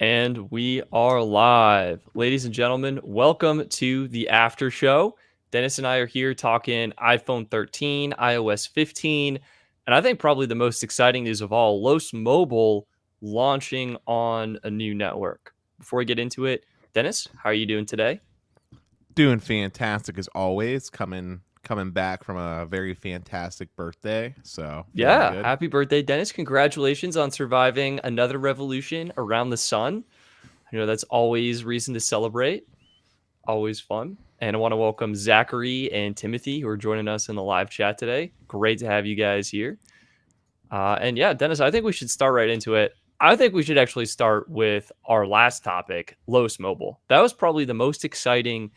And we are live. Ladies and gentlemen, welcome to the after show. Dennis and I are here talking iPhone 13, iOS 15, and I think probably the most exciting news of all, Los Mobile launching on a new network. Before we get into it, Dennis, how are you doing today? Doing fantastic as always. Coming back from a very fantastic birthday, so feeling Yeah, good. happy birthday, Dennis. Congratulations on surviving another revolution around the sun. That's always reason to celebrate. Always fun. And I want to welcome Zachary and Timothy, who are joining us in the live chat today. Great to have you guys here. And yeah, Dennis, I think we should start right into it. I think we should actually start with our last topic, Los Mobile. That was probably the most exciting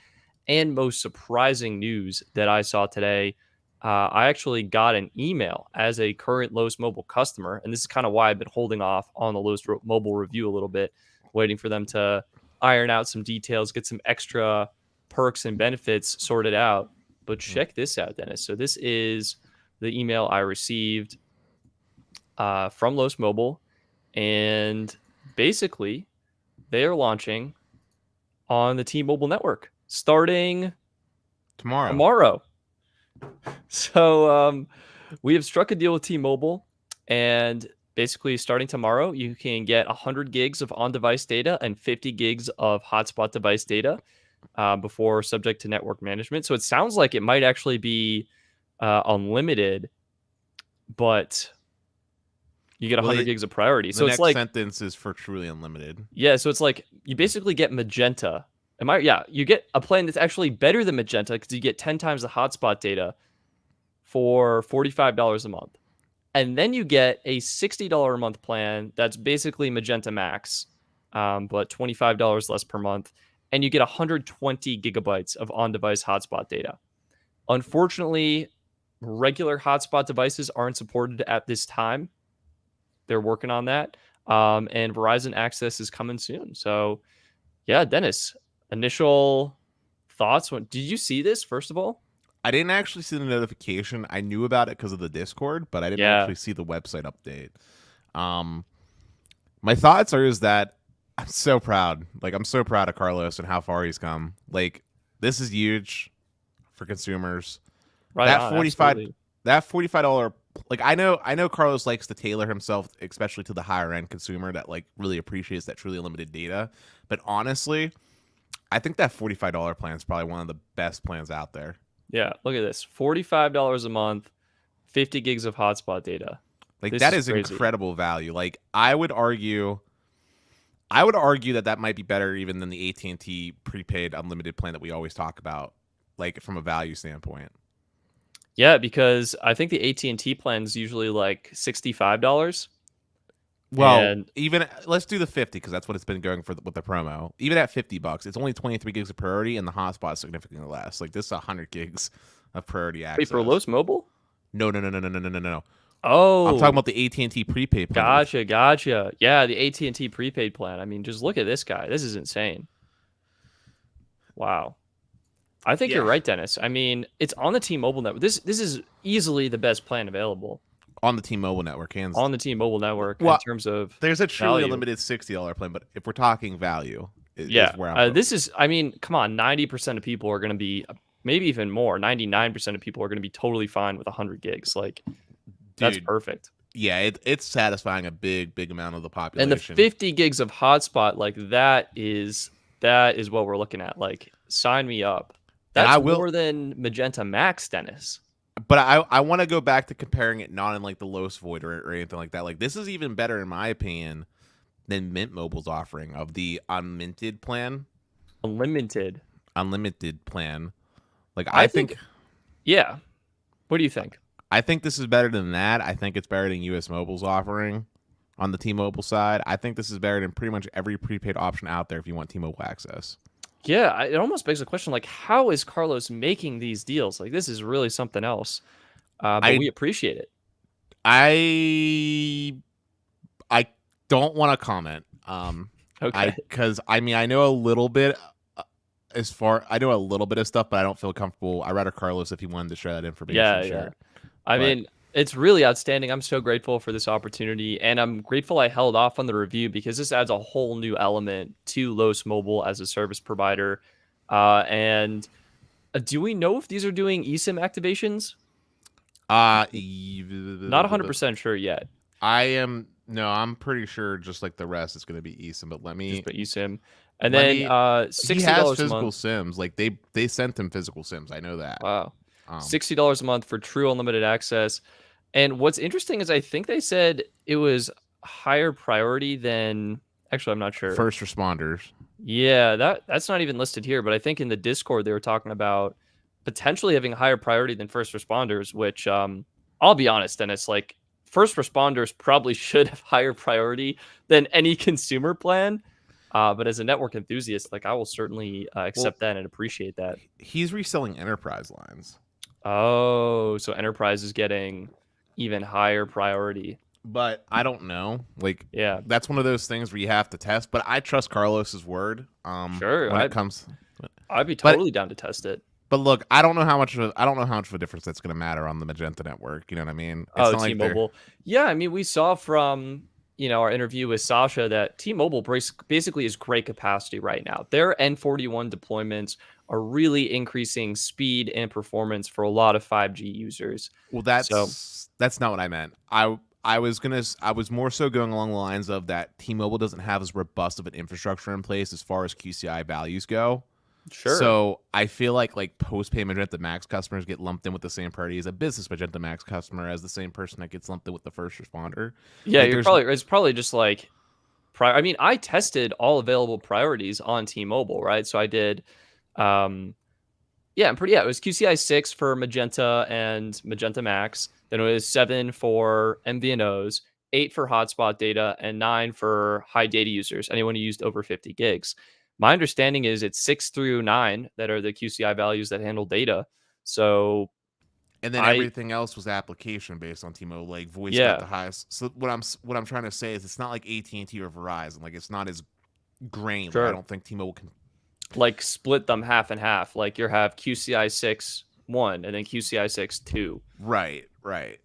and most surprising news that I saw today. I actually got an email as a current Los Mobile customer, and this is kind of why I've been holding off on the Los Mobile review a little bit, waiting for them to iron out some details, get some extra perks and benefits sorted out. But check this out, Dennis. So this is the email I received from Los Mobile, and basically they are launching on the T-Mobile network starting tomorrow. So we have struck a deal with T-Mobile, and basically starting tomorrow, you can get 100 gigs of on-device data and 50 gigs of hotspot device data before subject to network management. So it sounds like it might actually be unlimited, but you get 100 gigs of priority. So it's like sentence is for truly unlimited. Yeah, so it's like you basically get Magenta. You get a plan that's actually better than Magenta because you get 10 times the hotspot data for $45 a month. And then you get a $60 a month plan that's basically Magenta Max, but $25 less per month. And you get 120 gigabytes of on-device hotspot data. Unfortunately, regular hotspot devices aren't supported at this time. They're working on that. And Verizon Access is coming soon. So, yeah, Dennis, initial thoughts? Did you see this, first of all? I didn't actually see the notification. I knew about it because of the Discord, but I didn't actually see the website update. My thoughts is that I'm so proud. I'm so proud of Carlos and how far he's come. This is huge for consumers. Right. That $45. I know Carlos likes to tailor himself, especially to the higher end consumer that really appreciates that truly unlimited data. But honestly, I think that $45 plan is probably one of the best plans out there. Yeah, look at this. $45 a month, 50 gigs of hotspot data. That is incredible value. I would argue that might be better even than the AT&T prepaid unlimited plan that we always talk about, from a value standpoint. Yeah, because I think the AT&T plan is usually $65. Well, even let's do the 50 because that's what it's been going for with the promo. Even at $50, it's only 23 gigs of priority, and the hotspot is significantly less. This is 100 gigs of priority access. Wait, for Los Mobile? No. Oh, I'm talking about the AT&T prepaid plan. Gotcha. Yeah, the AT&T prepaid plan. I mean, just look at this guy. This is insane. Wow. I think you're right, Dennis. I mean, it's on the T-Mobile network. This is easily the best plan available. On the T-Mobile network, on the T-Mobile network, in terms of there's a truly unlimited $60 plan, but if we're talking value, is where I'm this is. I mean, come on, 90% of people are going to be, maybe even more. 99% of people are going to be totally fine with 100 gigs. That's perfect. Yeah, it's satisfying a big amount of the population. And the 50 gigs of hotspot, that is what we're looking at. Sign me up. That's more than Magenta Max, Dennis. But I want to go back to comparing it not in the Los Void or anything like that. This is even better in my opinion than Mint Mobile's offering of the unlimited plan. Unlimited plan. I think. Yeah. What do you think? I think this is better than that. I think it's better than US Mobile's offering on the T-Mobile side. I think this is better than pretty much every prepaid option out there if you want T-Mobile access. Yeah, it almost begs the question, how is Carlos making these deals? This is really something else. But we appreciate it. I don't want to comment. Okay. Because I know a little bit. I know a little bit of stuff, but I don't feel comfortable. I'd rather Carlos if he wanted to share that information. Yeah. I mean, It's really outstanding. I'm so grateful for this opportunity, and I'm grateful I held off on the review because this adds a whole new element to Los Mobile as a service provider. And do we know if these are doing eSIM activations? Uh, Not 100% sure yet. I'm pretty sure just like the rest, it's going to be eSIM. But Just put eSIM. And let then me. He has $60 a physical month. Sims. Like they sent him physical Sims. I know that. Wow. Um, $60 a month for true unlimited access. And what's interesting is I think they said it was higher priority than actually I'm not sure. first responders. Yeah, that's not even listed here, but I think in the Discord they were talking about potentially having higher priority than first responders, which I'll be honest, Dennis, like first responders probably should have higher priority than any consumer plan. But as a network enthusiast, like I will certainly accept that and appreciate that. He's reselling enterprise lines. Oh, so enterprise is getting even higher priority. But I don't know. Like, Yeah, that's one of those things where you have to test. But I trust Carlos's word. sure. When it comes, I'd be but totally down to test it. but look, I don't know how much of a difference that's going to matter on the Magenta network. You know what I mean? It's Oh, not like they're T-Mobile. Yeah, I mean, we saw from our interview with Sasha that T-Mobile basically is great capacity right now. Their N41 deployments are really increasing speed and performance for a lot of 5G users. well. So That's not what I meant. I was more so going along the lines of that T-Mobile doesn't have as robust of an infrastructure in place as far as QCI values go. sure. So I feel like post-pay Magenta Max customers get lumped in with the same priority as a business Magenta Max customer, as the same person that gets lumped in with the first responder. Yeah, Like there's it's probably just like I mean, I tested all available priorities on T-Mobile, right? So I did yeah, it was QCI 6 for Magenta and Magenta Max. Then it was 7 for MVNOs, 8 for hotspot data, and 9 for high data users, anyone who used over 50 gigs. My understanding is it's 6 through 9 that are the QCI values that handle data. So and then I everything else was application based on T-Mobile. Like voice got yeah, the highest. So what I'm trying to say is it's not like AT&T or Verizon. Like it's not as grained. Like I sure. don't think T-Mobile can. Like split them half and half. Like you have QCI 6 1 and then QCI 6 2. Right, right.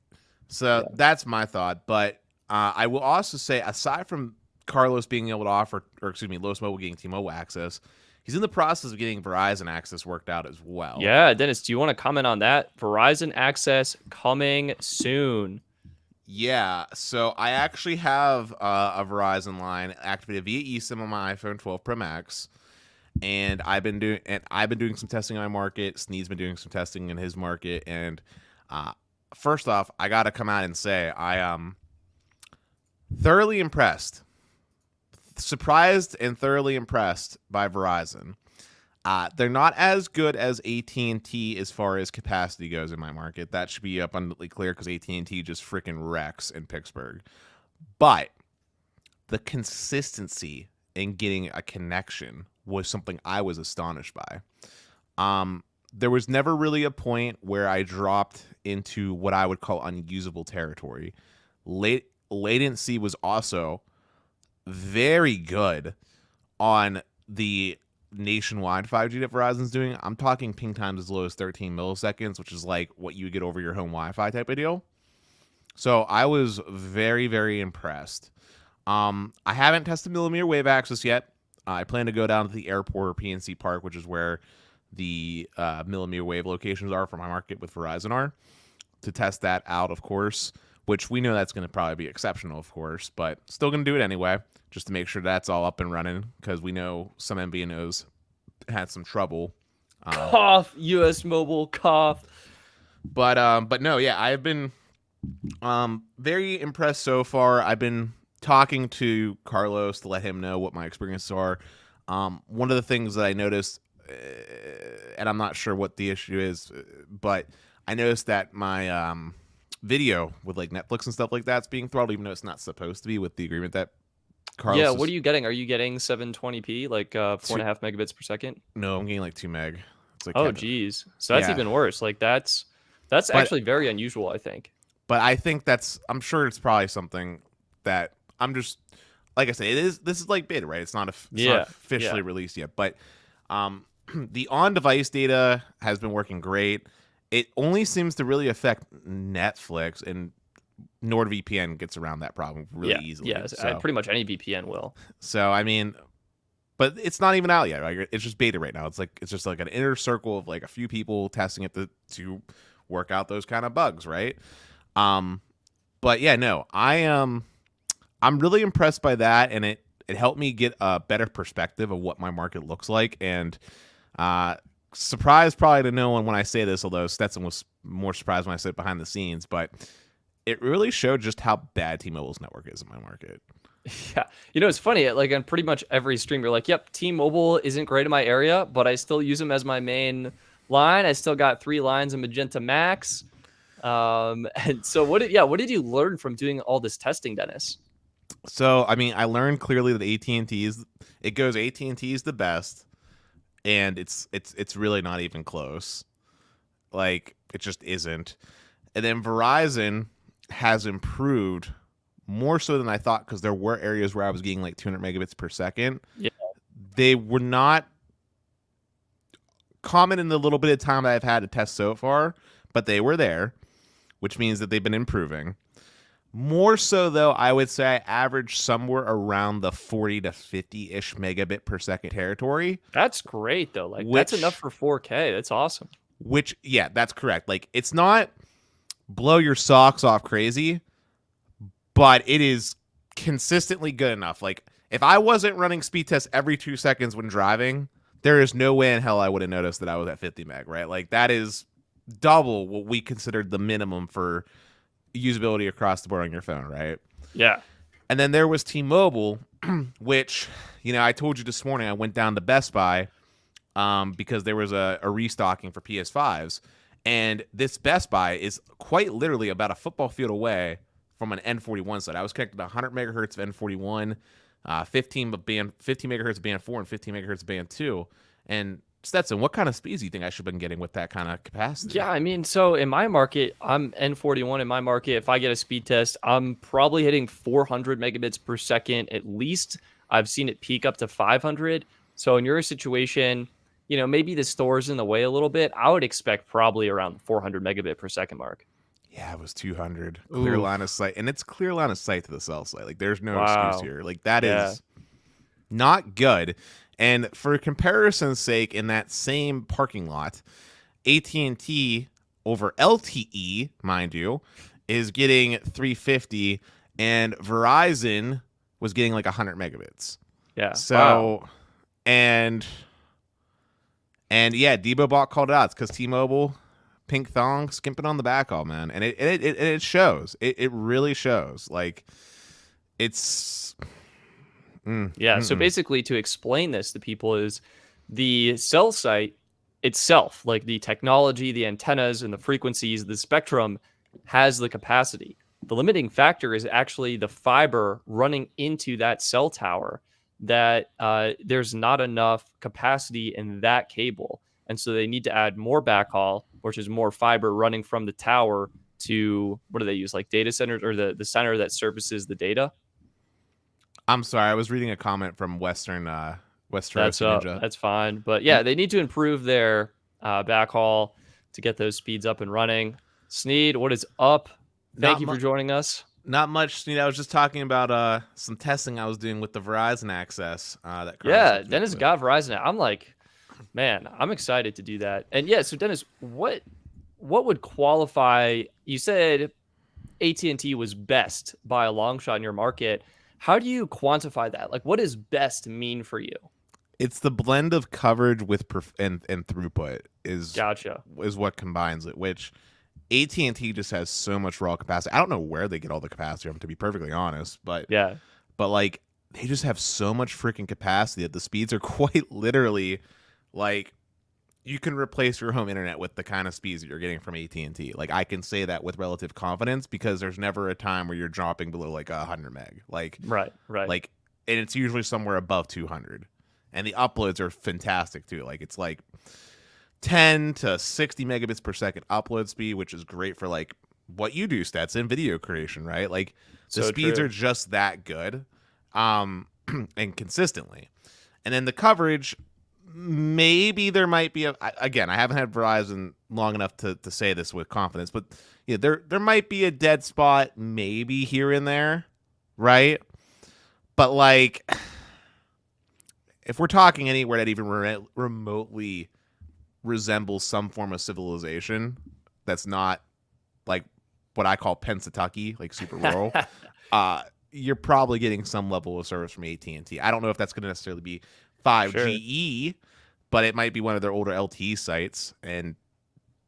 So Yeah. that's my thought. But I will also say, aside from Carlos being able to offer, or excuse me, Los Mobile getting T-Mobile access, he's in the process of getting Verizon access worked out as well. Yeah, Dennis, do you want to comment on that? Verizon access coming soon. Yeah, so I actually have a Verizon line activated via eSIM on my iPhone 12 Pro Max, and I've been doing some testing on my market. Sneed's been doing some testing in his market, and first off, I got to come out and say I am thoroughly impressed, surprised, and thoroughly impressed by Verizon. They're not as good as AT&T as far as capacity goes in my market. That should be abundantly clear because AT&T just freaking wrecks in Pittsburgh. But the consistency in getting a connection was something I was astonished by. There was never really a point where I dropped into what I would call unusable territory. Latency was also very good on the nationwide 5G that Verizon's doing. I'm talking ping times as low as 13 milliseconds, which is like what you would get over your home Wi-Fi type of deal. So I was very, very impressed. I haven't tested millimeter wave access yet. I plan to go down to the airport or PNC Park, which is where the millimeter wave locations are for my market with Verizon are, to test that out, of course, which we know that's going to probably be exceptional, of course, but still going to do it anyway, just to make sure that's all up and running, because we know some MVNOs had some trouble. Cough, US Mobile, cough. But no, yeah, I've been very impressed so far. I've been talking to Carlos to let him know what my experiences are. One of the things that I noticed, and I'm not sure what the issue is, but I noticed that my video with like Netflix and stuff like that's being throttled, even though it's not supposed to be with the agreement that Carlos. Yeah, what are you getting? Are you getting 720p, like 4.5 megabits per second? No, I'm getting like 2 meg. It's like Oh, geez. So that's yeah. even worse. Like that's actually very unusual, I think. But I think I'm sure it's probably something that I'm just, like I said, this is like beta, right? It's not not officially released yet, but the on-device data has been working great. it only seems to really affect Netflix, and NordVPN gets around that problem really easily. Yeah. Pretty much any VPN will. So I mean, but it's not even out yet. Right? It's just beta right now. It's just like an inner circle of like a few people testing it to work out those kind of bugs, right? But yeah, no, I'm really impressed by that, and it helped me get a better perspective of what my market looks like. And surprised probably to no one when I say this, although Stetson was more surprised when I said it behind the scenes, but it really showed just how bad T-Mobile's network is in my market. Yeah. It's funny. Like on pretty much every stream, you're like, yep, T-Mobile isn't great in my area, but I still use them as my main line. I still got 3 lines of Magenta Max. And so what did you learn from doing all this testing, Dennis? So, I mean, I learned clearly that AT&T is the best, and it's really not even close. Like, it just isn't. And then Verizon has improved more so than I thought, because there were areas where I was getting like 200 megabits per second. Yeah. They were not common in the little bit of time that I've had to test so far, but they were there, which means that they've been improving. More so, though, I would say I average somewhere around the 40 to 50-ish megabit per second territory. That's great, though. Like, that's enough for 4K. That's awesome. Which, yeah, that's correct. Like, it's not blow your socks off crazy, but it is consistently good enough. Like, if I wasn't running speed tests every 2 seconds when driving, there is no way in hell I would have noticed that I was at 50 meg, right? Like, that is double what we considered the minimum for usability across the board on your phone, right? Yeah. And then there was T-Mobile, which, I told you this morning I went down to Best Buy because there was a restocking for PS5s. And this Best Buy is quite literally about a football field away from an N41 site. I was connected to 100 megahertz of N41, 15 megahertz of band 4, and 15 megahertz of band 2. And Stetson, what kind of speeds do you think I should have been getting with that kind of capacity? Yeah, I mean, so in my market, I'm N41 in my market. If I get a speed test, I'm probably hitting 400 megabits per second at least. I've seen it peak up to 500. So in your situation, maybe the store's in the way a little bit. I would expect probably around the 400 megabit per second mark. Yeah, it was 200. Clear line of sight. And it's clear line of sight to the cell site. Like, there's no excuse here. Like, that is not good. And for comparison's sake, in that same parking lot, AT&T over LTE, mind you, is getting 350, and Verizon was getting like 100 megabits. Yeah. So, and yeah, Debo Bot called it out. It's because T-Mobile, pink thong, skimping on the backhaul, man, and it shows. It really shows. Like, it's. So basically, to explain this to people, is the cell site itself, like the technology, the antennas and the frequencies, the spectrum has the capacity. The limiting factor is actually the fiber running into that cell tower, that there's not enough capacity in that cable. And so they need to add more backhaul, which is more fiber running from the tower to, what do they use? Like data centers, or the center that services the data. I'm sorry, I was reading a comment from Western Ninja. That's fine. But yeah, they need to improve their backhaul to get those speeds up and running. Sneed, what is up? Thank you for joining us. Not much. I was just talking about some testing I was doing with the Verizon access. Dennis got Verizon. I'm like, man, I'm excited to do that. And yeah, so Dennis, what would qualify? You said AT&T was best by a long shot in your market. How do you quantify that? Like, what does best mean for you? It's the blend of coverage with and throughput is what combines it, which AT&T just has so much raw capacity. I don't know where they get all the capacity from, to be perfectly honest, but like, they just have so much freaking capacity that the speeds are quite literally like, you can replace your home internet with the kind of speeds that you're getting from AT&T. Like, I can say that with relative confidence, because there's never a time where you're dropping below like 100 meg. Like, right. Like, and it's usually somewhere above 200. And the uploads are fantastic too. Like, it's like 10 to 60 megabits per second upload speed, which is great for like what you do, Stetson, video creation, right? Like, the speeds are just that good, and consistently. And then the coverage, maybe there might be again, I haven't had Verizon long enough to say this with confidence, but yeah, there might be a dead spot maybe here and there, right? But like, if we're talking anywhere that even remotely resembles some form of civilization that's not like what I call Pennsatucky, like super rural, you're probably getting some level of service from AT&T. I don't know if that's going to necessarily be 5GE, sure, but it might be one of their older LTE sites, and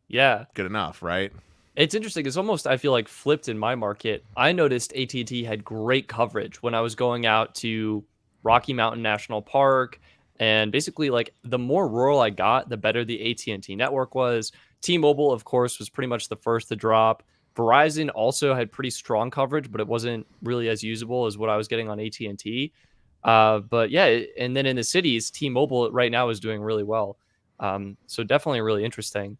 yeah, good enough, right? It's interesting. It's almost, I feel like, flipped in my market. I noticed AT&T had great coverage when I was going out to Rocky Mountain National Park, and basically, like, the more rural I got, the better the AT&T network was. T-Mobile, of course, was pretty much the first to drop. Verizon also had pretty strong coverage, but it wasn't really as usable as what I was getting on AT&T. But yeah, and then in the cities, T-Mobile right now is doing really well. So definitely really interesting.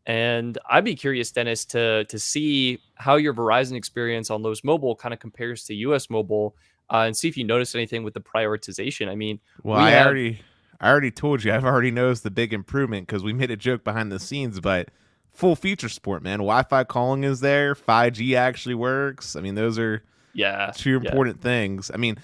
And I'd be curious, Dennis, to see how your Verizon experience on Lowe's Mobile kind of compares to US Mobile, and see if you notice anything with the prioritization. I mean, well, we have I already told you I've already noticed the big improvement because we made a joke behind the scenes, but full feature support, man. Wi-Fi calling is there. 5G actually works. I mean, those are two important things. I mean,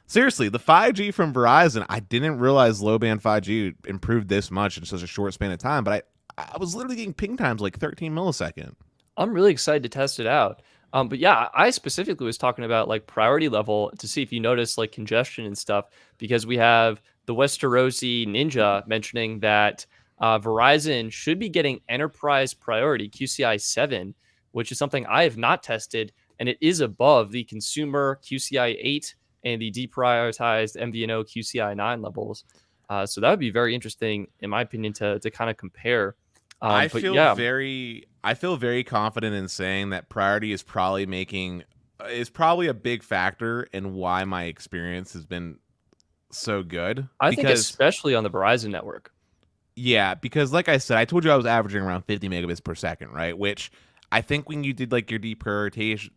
seriously, the 5G from Verizon, I didn't realize low band 5G improved this much in such a short span of time, but I was literally getting ping times like 13 millisecond. I'm really excited to test it out. But yeah, I specifically was talking about like priority level to see if you notice like congestion and stuff, because we have the Westerosi Ninja mentioning that Verizon should be getting enterprise priority QCI 7, which is something I have not tested, and it is above the consumer QCI 8 and the deprioritized MVNO QCI 9 levels. So that would be very interesting, in my opinion, to kind of compare. I feel very confident in saying that priority is probably a big factor in why my experience has been so good. I think especially on the Verizon network. Yeah, because like I said, I told you I was averaging around 50 megabits per second, right? Which I think when you did like your deprioritization,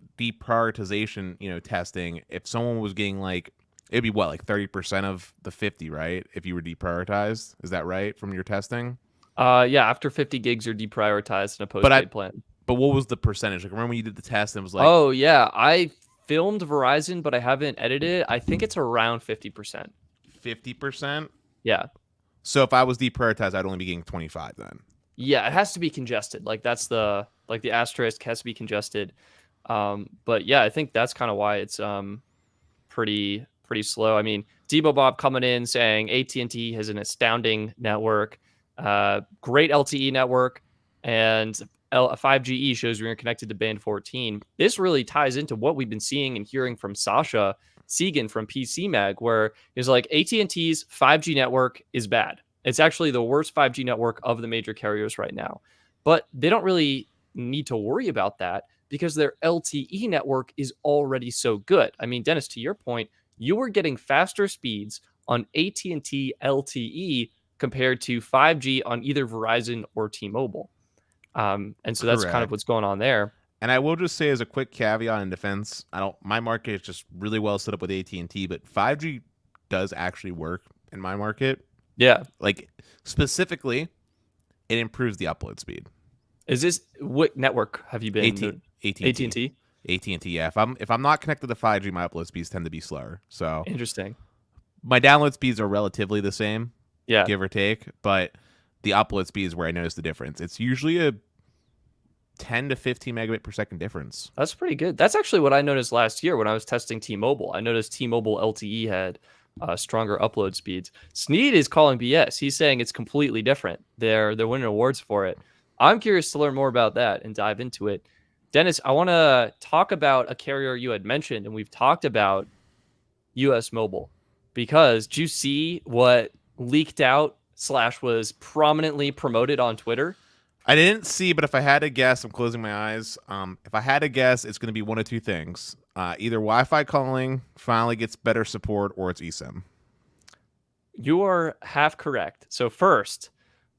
testing, if someone was getting like, it'd be what, like 30% of the 50, right? If you were deprioritized, is that right from your testing? Yeah, after 50 gigs, you're deprioritized in a postpaid plan. But what was the percentage? Like, remember when you did the test and it was like, oh yeah, I filmed Verizon, but I haven't edited it. I think it's around 50%. 50%? Yeah. So if I was deprioritized, I'd only be getting 25 then. Yeah, it has to be congested. Like that's the asterisk has to be congested. But yeah, I think that's kind of why it's pretty slow. I mean, Debo Bob coming in saying AT&T has an astounding network. Great LTE network, and 5GE shows we are connected to band 14. This really ties into what we've been seeing and hearing from Sasha Segan from PC Mag, where he's like, AT&T's 5G network is bad. It's actually the worst 5G network of the major carriers right now. But they don't really need to worry about that because their LTE network is already so good. I mean, Dennis, to your point, you were getting faster speeds on AT&T LTE compared to 5G on either Verizon or T-Mobile. And so that's kind of what's going on there. And I will just say as a quick caveat in defense, my market is just really well set up with AT&T, but 5G does actually work in my market. Yeah. Like specifically, it improves the upload speed. Is this what network have you been? AT&T. AT&T, yeah. If I'm not connected to 5G, my upload speeds tend to be slower. So interesting. My download speeds are relatively the same. Yeah. Give or take, but the upload speed is where I notice the difference. It's usually a 10 to 15 megabit per second difference. That's pretty good. That's actually what I noticed last year when I was testing T-Mobile. I noticed T-Mobile LTE had stronger upload speeds. Sneed is calling BS. He's saying it's completely different. They're winning awards for it. I'm curious to learn more about that and dive into it. Dennis, I want to talk about a carrier you had mentioned, and we've talked about US Mobile, because did you see what leaked out / was prominently promoted on Twitter? I didn't see, but if I had to guess, I'm closing my eyes. If I had to guess, it's going to be one of two things. Either Wi-Fi calling finally gets better support, or it's eSIM. You are half correct. So first,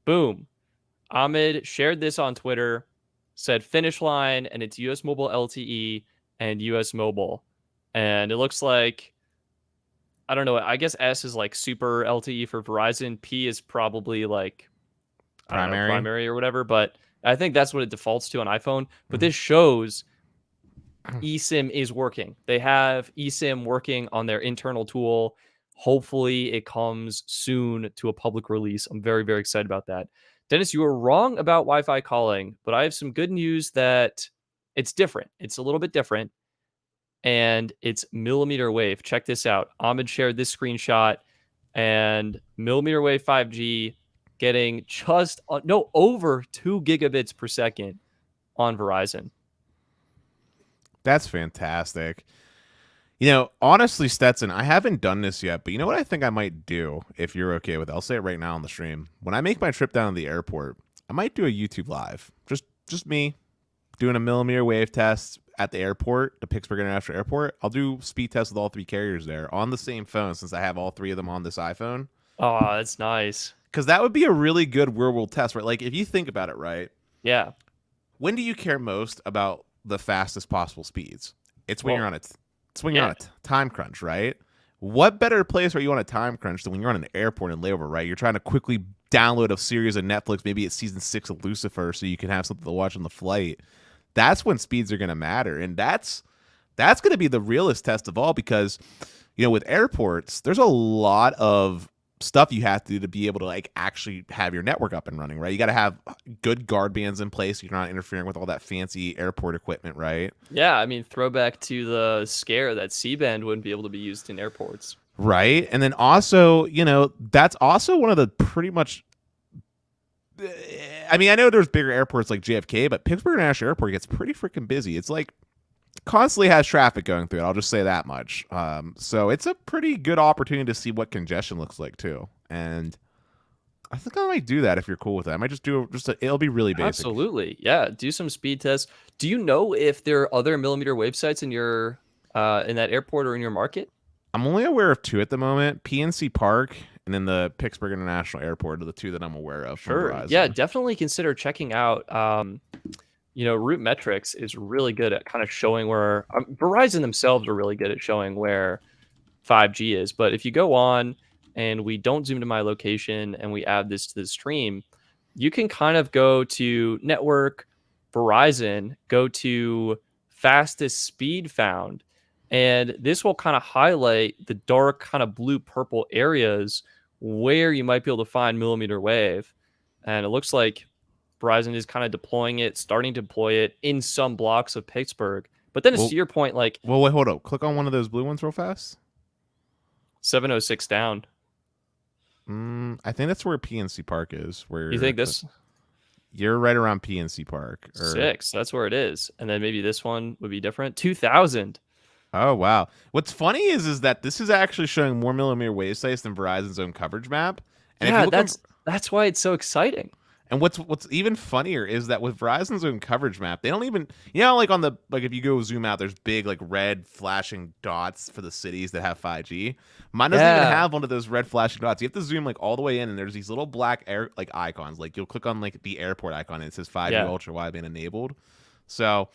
boom. Ahmed shared this on Twitter, said finish line, and it's US Mobile LTE and US Mobile. And it looks like I don't know. I guess S is like super LTE for Verizon. P is probably like, I don't know, Primary. primary or whatever. But I think that's what it defaults to on iPhone. But Mhm. this shows eSIM is working. They have eSIM working on their internal tool. Hopefully, it comes soon to a public release. I'm very, very excited about that. Dennis, you were wrong about Wi-Fi calling, but I have some good news that it's different. It's a little bit different, and it's millimeter wave. Check this out. Ahmed shared this screenshot, and millimeter wave 5G getting just no over 2 gigabits per second on Verizon. That's fantastic. You know, honestly, Stetson, I haven't done this yet, but you know what I think I might do if you're okay with it? I'll say it right now on the stream. When I make my trip down to the airport, I might do a YouTube live. Just me doing a millimeter wave test at the airport, the Pittsburgh International Airport. I'll do speed tests with all 3 carriers there on the same phone since I have all 3 of them on this iPhone. Oh, that's nice. Because that would be a really good real world test, right? Like if you think about it, right? Yeah. When do you care most about the fastest possible speeds? It's when Well, you're on a time crunch, right? What better place are you on a time crunch than when you're on an airport in layover, right? You're trying to quickly download a series of Netflix, maybe it's season 6 of Lucifer, so you can have something to watch on the flight. That's when speeds are going to matter, and that's going to be the realest test of all because, you know, with airports, there's a lot of stuff you have to do to be able to like actually have your network up and running, right? You got to have good guard bands in place. So you're not interfering with all that fancy airport equipment, right? yeah. I mean, throwback to the scare that C-band wouldn't be able to be used in airports. Right. And then also, you know, that's also one of the pretty much. I mean, I know there's bigger airports like JFK, but Pittsburgh International Airport gets pretty freaking busy. It's like constantly has traffic going through it. I'll just say that much. So it's a pretty good opportunity to see what congestion looks like too. And I think I might do that if you're cool with it. I might just do it'll be really basic. Absolutely. Yeah. Do some speed tests. Do you know if there are other millimeter wave sites in your in that airport or in your market? I'm only aware of 2 at the moment: PNC Park and then the Pittsburgh International Airport are the 2 that I'm aware of. Sure. Yeah, definitely consider checking out Root Metrics is really good at kind of showing where Verizon themselves are really good at showing where 5G is. But if you go on and we don't zoom to my location and we add this to the stream, you can kind of go to network, Verizon, go to fastest speed found. And this will kind of highlight the dark kind of blue purple areas where you might be able to find millimeter wave. And it looks like Verizon is kind of deploying it, starting to deploy it in some blocks of Pittsburgh. But then it's to your point, like, well, wait, hold up. Click on one of those blue ones real fast. 706 down. I think that's where PNC Park is. Where You think this? You're right around PNC Park. 6. That's where it is. And then maybe this one would be different. 2000. Oh wow! What's funny is that this is actually showing more millimeter wave sites than Verizon's own coverage map. And Yeah, if you look that's why it's so exciting. And what's even funnier is that with Verizon's own coverage map, they don't even like on the if you go zoom out, there's big like red flashing dots for the cities that have 5G. Mine doesn't even have one of those red flashing dots. You have to zoom like all the way in, and there's these little black air like icons. Like you'll click on like the airport icon, and it says 5G ultra wideband enabled. So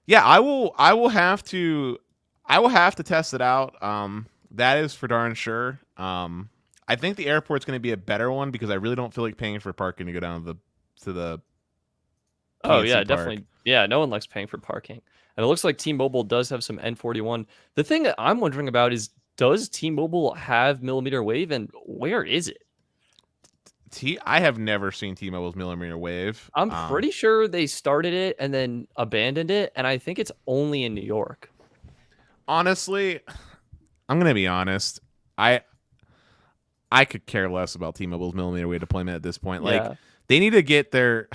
yeah, I will have to test it out. That is for darn sure. I think the airport's going to be a better one because I really don't feel like paying for parking to go down to the Oh yeah, park. definitely. Yeah, no one likes paying for parking. And it looks like T-Mobile does have some N41. The thing that I'm wondering about is, does T-Mobile have millimeter wave, and where is it? I have never seen T-Mobile's millimeter wave. I'm pretty sure they started it and then abandoned it, and I think it's only in New York. Honestly, I'm going to be honest. I could care less about T-Mobile's millimeter wave deployment at this point. Like they need to get their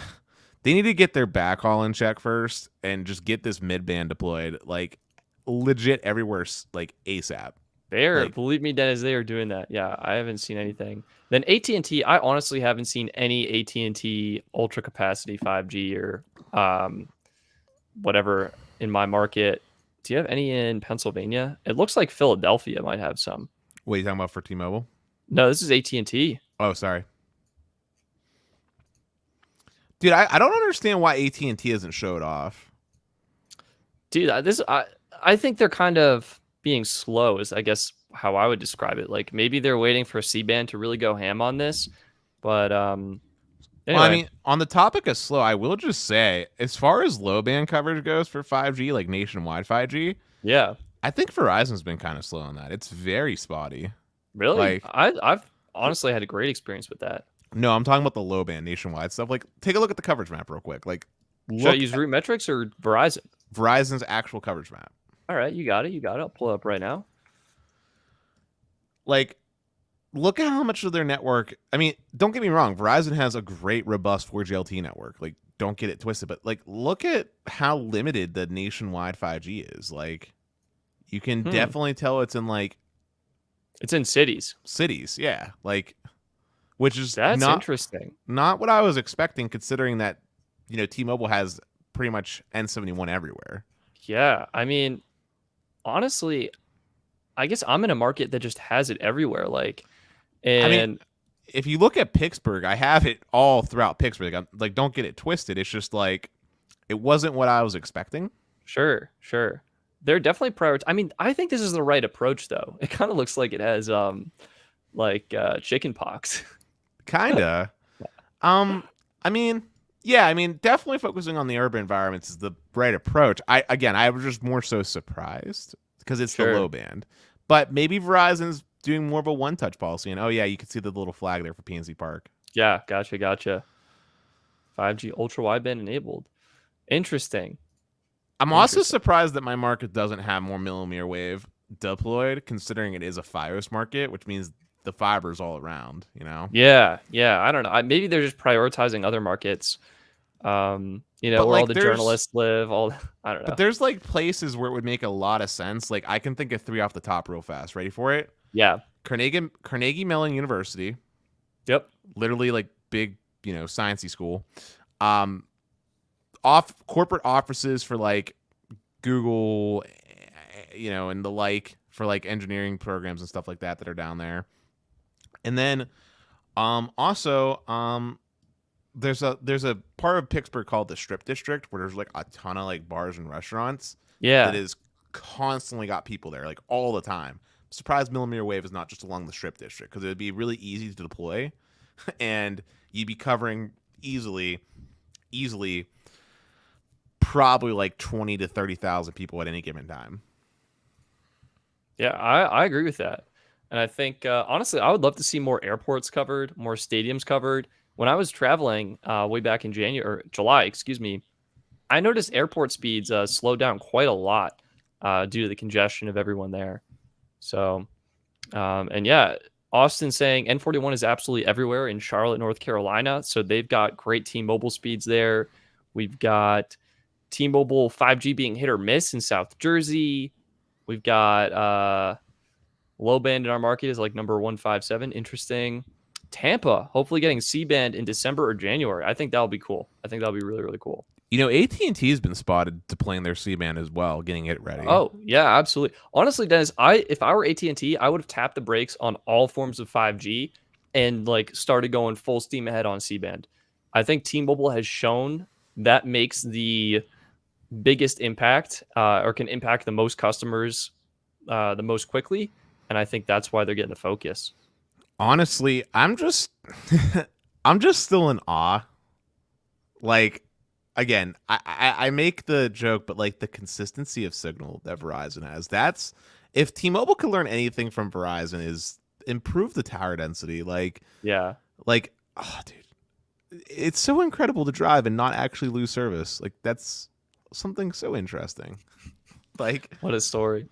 backhaul in check first and just get this mid-band deployed like legit everywhere like ASAP. Believe me, Dennis, they are doing that. Yeah, I haven't seen anything. Then AT&T, I honestly haven't seen any AT&T ultra capacity 5G or whatever in my market. Do you have any in Pennsylvania? It looks like Philadelphia might have some. What are you talking about for T-Mobile? No, this is AT&T. Oh, sorry. Dude, I don't understand why AT&T hasn't showed off. Dude, I think they're kind of being slow is, I guess, how I would describe it. Like maybe they're waiting for C-band to really go ham on this, but Well, I anyway, mean, on the topic of slow, I will just say, as far as low band coverage goes for 5G, like nationwide 5G, yeah, I think Verizon's been kind of slow on that. It's very spotty. really, Like, I've honestly had a great experience with that. no, I'm talking about the low band nationwide stuff. Like, take a look at the coverage map real quick. Like, Should I look use at Root Metrics or Verizon? Verizon's actual coverage map. All right, you got it. You got it. I'll pull it up right now. Like, look at how much of their network. I mean, don't get me wrong. Verizon has a great, robust 4G LTE network. Like, don't get it twisted. But like, look at how limited the nationwide 5G is. Like, you can definitely tell it's in like It's in cities. cities. Yeah, like, which is That's interesting. not what I was expecting, considering that T-Mobile has pretty much N71 everywhere. Yeah, I mean, honestly, I guess I'm in a market that just has it everywhere. Like, I mean, and if you look at Pittsburgh, I have it all throughout Pittsburgh. I'm like, don't get it twisted. It's just like it wasn't what I was expecting. sure, sure. They're definitely prioritizing. I mean, I think this is the right approach, though. It kind of looks like it has, chicken pox. Kinda. I mean, yeah, I mean, definitely focusing on the urban environments is the right approach. I was just more so surprised because it's the Sure. low band. But maybe Verizon's doing more of a one-touch policy, and oh yeah, you can see the little flag there for PNC Park. Yeah, gotcha. 5G ultra wideband enabled. Interesting. I'm also Interesting. surprised that my market doesn't have more millimeter wave deployed, considering it is a FiOS market, which means the fiber's all around. Yeah, yeah. I don't know. Maybe they're just prioritizing other markets. But Where all like, the journalists live. I don't know. but there's like places where it would make a lot of sense. Like, I can think of three off the top real fast. Ready for it? Yeah. Carnegie Mellon University, Yep. literally like big, sciencey school. Off corporate offices for like Google, and the like for like engineering programs and stuff like that are down there. And then also there's a part of Pittsburgh called the Strip District where there's like a ton of like bars and restaurants Yeah. that is constantly got people there like all the time. I'm surprised millimeter wave is not just along the Strip District, because it would be really easy to deploy and you'd be covering easily probably like 20 to 30,000 people at any given time. Yeah, I agree with that. And I think, honestly, I would love to see more airports covered, more stadiums covered. When I was traveling way back in January or July, excuse me, I noticed airport speeds slowed down quite a lot due to the congestion of everyone there. So, and yeah, Austin saying N41 is absolutely everywhere in Charlotte, North Carolina. So they've got great T-Mobile speeds there. We've got T-Mobile 5G being hit or miss in South Jersey. We've got low band in our market is like number 157. Interesting. Tampa, hopefully getting C-band in December or January. I think that'll be cool. I think that'll be really, really cool. AT&T has been spotted deploying their C-band as well, getting it ready. Oh, yeah, absolutely. Honestly, Dennis, if I were AT&T, I would have tapped the brakes on all forms of 5G and like started going full steam ahead on C-band. I think T-Mobile has shown that makes the biggest impact or can impact the most customers the most quickly. And I think that's why they're getting the focus. Honestly, I'm just still in awe. Like, again, I make the joke, but like the consistency of signal that Verizon has, that's, if T-Mobile could learn anything from Verizon, is improve the tower density. Like, Yeah. like, oh, dude, it's so incredible to drive and not actually lose service. Like, that's something so interesting. Like, What a story.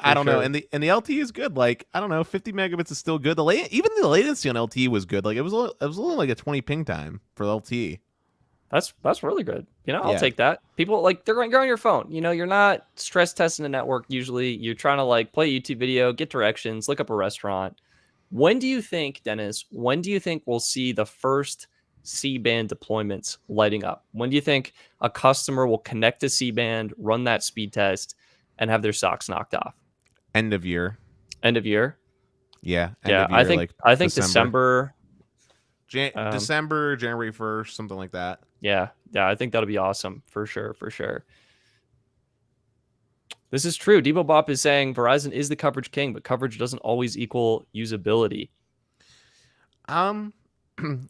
I don't know, sure. and the LTE is good. Like, I don't know, 50 megabits is still good. Even the latency on LTE was good. Like, it was only like a 20 ping time for LTE. That's really good. I'll Yeah. take that. People like they're on your phone. You're not stress testing the network usually. You're trying to like play a YouTube video, get directions, look up a restaurant. When do you think, Dennis, we'll see the first C-band deployments lighting up? When do you think a customer will connect to C-band, run that speed test, and have their socks knocked off? End of year. End of year? Yeah. End Yeah, of year, I think December. December, January 1st, something like that. Yeah, I think that'll be awesome for sure. This is true. Debo Bop is saying Verizon is the coverage king, but coverage doesn't always equal usability.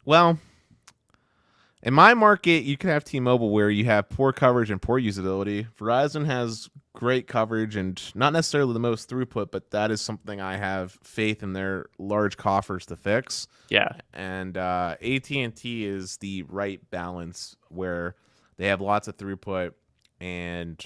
Well, in my market, you can have T-Mobile where you have poor coverage and poor usability. Verizon has great coverage and not necessarily the most throughput, but that is something I have faith in their large coffers to fix. Yeah. And AT&T is the right balance where they have lots of throughput and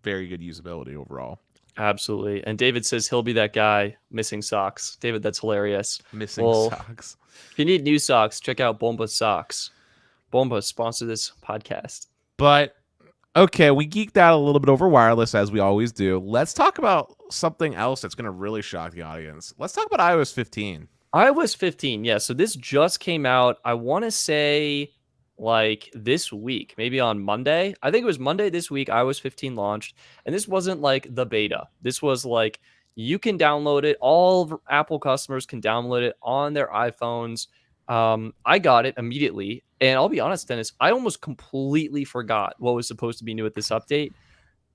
very good usability overall. Absolutely. And David says he'll be that guy missing socks. David, that's hilarious. Missing socks. If you need new socks, check out Bomba Socks. Bomba sponsor this podcast. But okay, we geeked out a little bit over wireless as we always do. Let's talk about something else that's going to really shock the audience. Let's talk about iOS 15. iOS 15, yeah. So this just came out, I want to say like this week, maybe on Monday. I think it was Monday this week, iOS 15 launched. And this wasn't like the beta. This was like you can download it. All Apple customers can download it on their iPhones. I got it immediately. And I'll be honest, Dennis, I almost completely forgot what was supposed to be new with this update.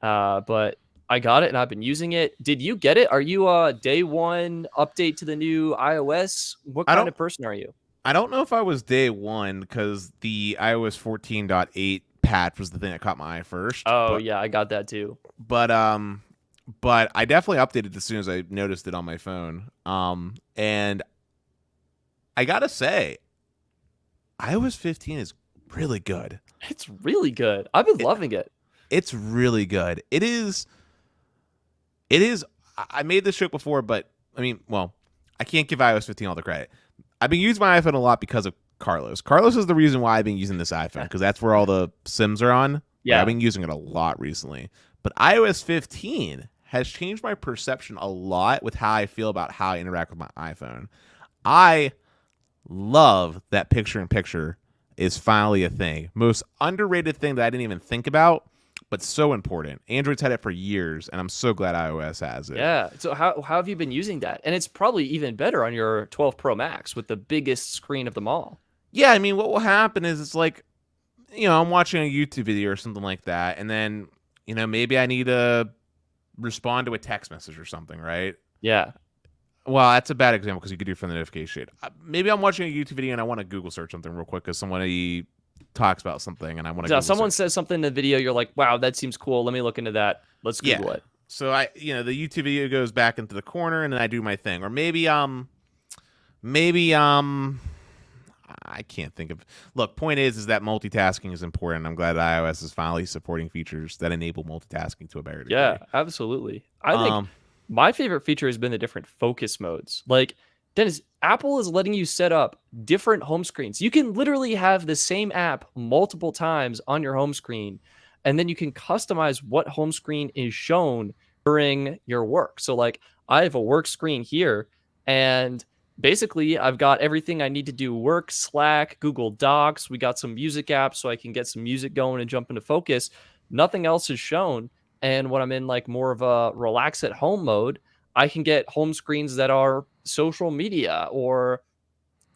But I got it and I've been using it. Did you get it? Are you a day one update to the new iOS? What kind of person are you? I don't know if I was day one because the iOS 14.8 patch was the thing that caught my eye first. Oh, yeah, I got that too. But I definitely updated as soon as I noticed it on my phone. And I gotta say, iOS 15 is really good. It's really good. I've been loving it. It's really good. It is. I made this joke before, but I mean, well, I can't give iOS 15 all the credit. I've been using my iPhone a lot because of Carlos. Carlos is the reason why I've been using this iPhone because that's where all the Sims are on. Yeah, I've been using it a lot recently. But iOS 15 has changed my perception a lot with how I feel about how I interact with my iPhone. I love that picture-in-picture is finally a thing. Most underrated thing that I didn't even think about, but so important. Android's had it for years, and I'm so glad iOS has it. Yeah. So how have you been using that? And it's probably even better on your 12 Pro Max with the biggest screen of them all. Yeah, I mean, what will happen is it's like, I'm watching a YouTube video or something like that, and then, maybe I need to respond to a text message or something, right? Yeah. Well, that's a bad example because you could do it from the notification. Maybe I'm watching a YouTube video and I want to Google search something real quick because somebody talks about something and I want to. Yeah, someone says something in the video, you're like, "Wow, that seems cool. Let me look into that. Let's Google it." So the YouTube video goes back into the corner and then I do my thing, or maybe I can't think of. Look, point is that multitasking is important. I'm glad that iOS is finally supporting features that enable multitasking to a better degree. Yeah, absolutely. I think my favorite feature has been the different focus modes. Like, Dennis, Apple is letting you set up different home screens. You can literally have the same app multiple times on your home screen, and then you can customize what home screen is shown during your work. So, like, I have a work screen here, and basically, I've got everything I need to do work, Slack, Google Docs. We got some music apps so I can get some music going and jump into focus. Nothing else is shown. And when I'm in like more of a relax at home mode, I can get home screens that are social media or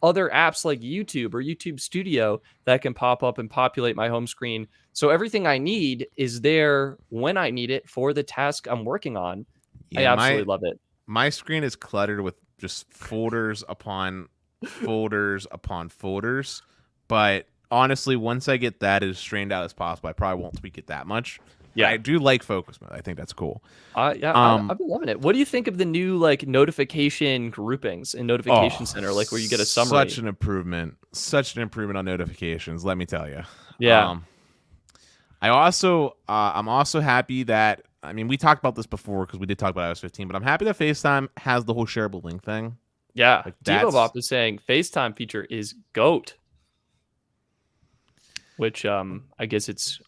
other apps like YouTube or YouTube Studio that can pop up and populate my home screen. So everything I need is there when I need it for the task I'm working on. Yeah, I absolutely love it. My screen is cluttered with just folders upon folders upon folders. But honestly, once I get that as strained out as possible, I probably won't tweak it that much. Yeah, I do like focus mode. I think that's cool. I've been loving it. What do you think of the new like notification groupings in Notification Center, like where you get a summary? Such an improvement on notifications. Let me tell you. Yeah. I'm also happy that we talked about this before because we did talk about iOS 15, but I'm happy that FaceTime has the whole shareable link thing. Yeah, like Devobop is saying FaceTime feature is GOAT, which I guess it's.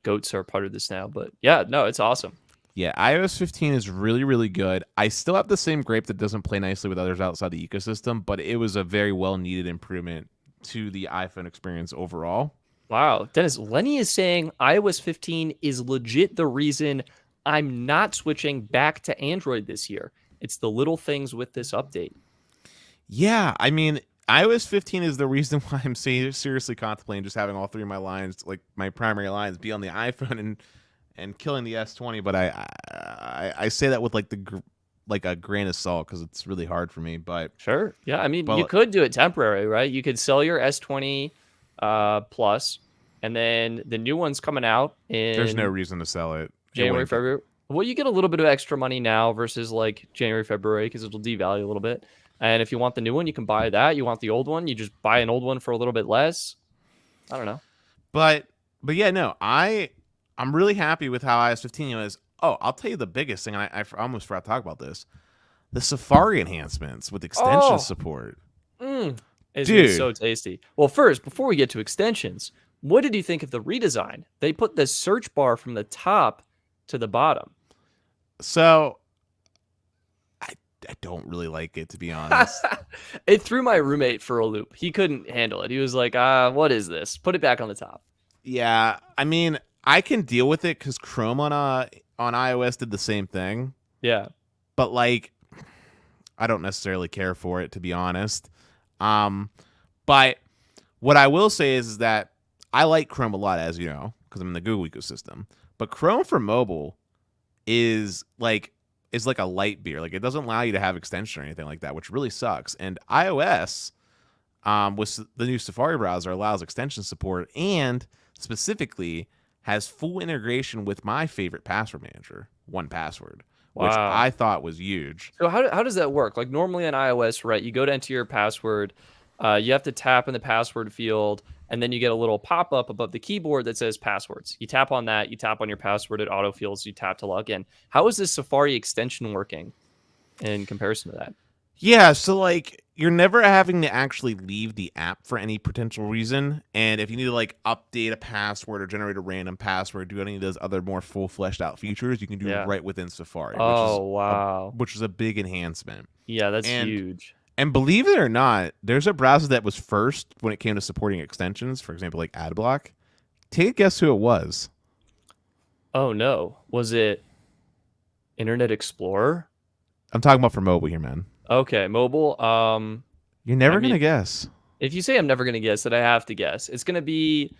Goats are part of this now, but yeah, no, it's awesome. Yeah, iOS 15 is really, really good. I still have the same grape that doesn't play nicely with others outside the ecosystem, but it was a very well-needed improvement to the iPhone experience overall. Wow. Dennis, Lenny is saying iOS 15 is legit the reason I'm not switching back to Android this year. It's the little things with this update. Yeah, iOS 15 is the reason why I'm seriously contemplating just having all three of my lines, like my primary lines, be on the iPhone and killing the S20, but I say that with like like a grain of salt because it's really hard for me. Sure. Yeah. I mean, you But could do it temporary, right? You could sell your S20 Plus, and then the new one's coming out there's no in reason to sell it. January, February. Well, you get a little bit of extra money now versus like January, February because it'll devalue a little bit. And if you want the new one, you can buy that. You want the old one, you just buy an old one for a little bit less. I don't know. But yeah, no, I'm really happy with how iOS 15 is. Oh, I'll tell you the biggest thing, and I almost forgot to talk about this: the Safari enhancements with extension support. It's gonna be so tasty. Well, first, before we get to extensions, what did you think of the redesign? They put the search bar from the top to the bottom. So I don't really like it, to be honest. It threw my roommate for a loop. He couldn't handle it. He was like, what is this? Put it back on the top. Yeah, I mean, I can deal with it because Chrome on iOS did the same thing. Yeah. But like, I don't necessarily care for it, to be honest. But what I will say is that I like Chrome a lot, as you know, because I'm in the Google ecosystem. But Chrome for mobile is like a light beer. Like, it doesn't allow you to have extension or anything like that, which really sucks. And iOS, with the new Safari browser, allows extension support and specifically has full integration with my favorite password manager, 1Password, which I thought was huge. So how does that work? Like, normally on iOS, right, you go to enter your password, you have to tap in the password field, and then you get a little pop-up above the keyboard that says passwords. You tap on that, you tap on your password, it autofills, you tap to log in. How is this Safari extension working in comparison to that? Yeah, so like, you're never having to actually leave the app for any potential reason. And if you need to like update a password or generate a random password, do any of those other more full fleshed out features, you can do it right within Safari. Which is a big enhancement. Yeah, that's huge. And believe it or not, there's a browser that was first when it came to supporting extensions, for example, like AdBlock. Take a guess who it was. Oh, no. Was it Internet Explorer? I'm talking about for mobile here, man. Okay, mobile. You're never going to guess. If you say I'm never going to guess, then I have to guess. It's going to be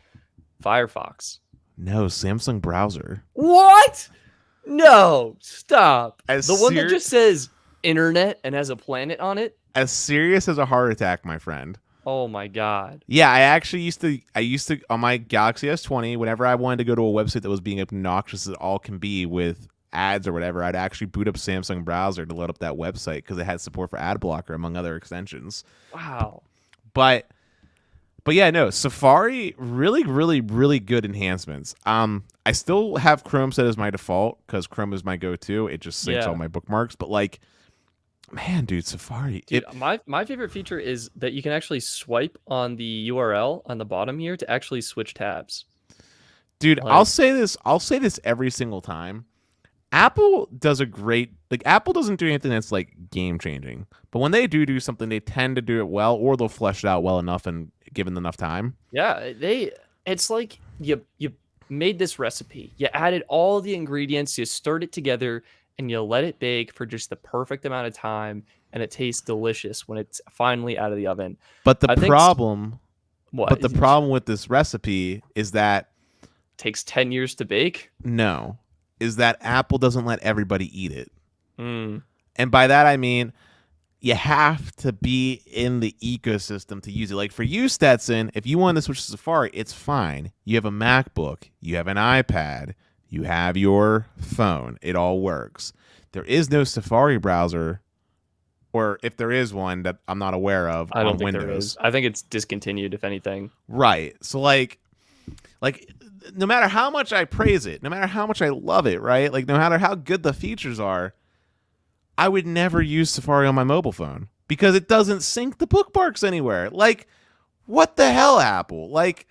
Firefox. No, Samsung browser. What? No, stop. The one that just says internet and has a planet on it? As serious as a heart attack, my friend. Oh my God. Yeah, I used to on my Galaxy S20, whenever I wanted to go to a website that was being obnoxious as all can be with ads or whatever, I'd actually boot up Samsung browser to load up that website because it had support for ad blocker among other extensions. Wow. But yeah, no, Safari, really, really, really good enhancements. I still have Chrome set as my default because Chrome is my go-to. It just syncs all my bookmarks. But like, man, dude, Safari. Dude, my favorite feature is that you can actually swipe on the URL on the bottom here to actually switch tabs. Dude, like, I'll say this every single time. Apple does Apple doesn't do anything that's like game changing, but when they do something, they tend to do it well, or they'll flesh it out well enough and given enough time. Yeah, it's like you made this recipe, you added all the ingredients, you stirred it together, and you let it bake for just the perfect amount of time, and it tastes delicious when it's finally out of the oven. But the problem with this recipe is that it takes 10 years to bake. No. Is that Apple doesn't let everybody eat it. And by that, I mean, you have to be in the ecosystem to use it. Like for you, Stetson, if you want to switch to Safari, it's fine. You have a MacBook, you have an iPad, you have your phone. It all works. There is no Safari browser, or if there is one that I'm not aware of, I don't on think Windows. there is. I think it's discontinued, if anything. Right. So like no matter how much I praise it, no matter how much I love it, right? Like no matter how good the features are, I would never use Safari on my mobile phone because it doesn't sync the bookmarks anywhere. Like, what the hell, Apple? Like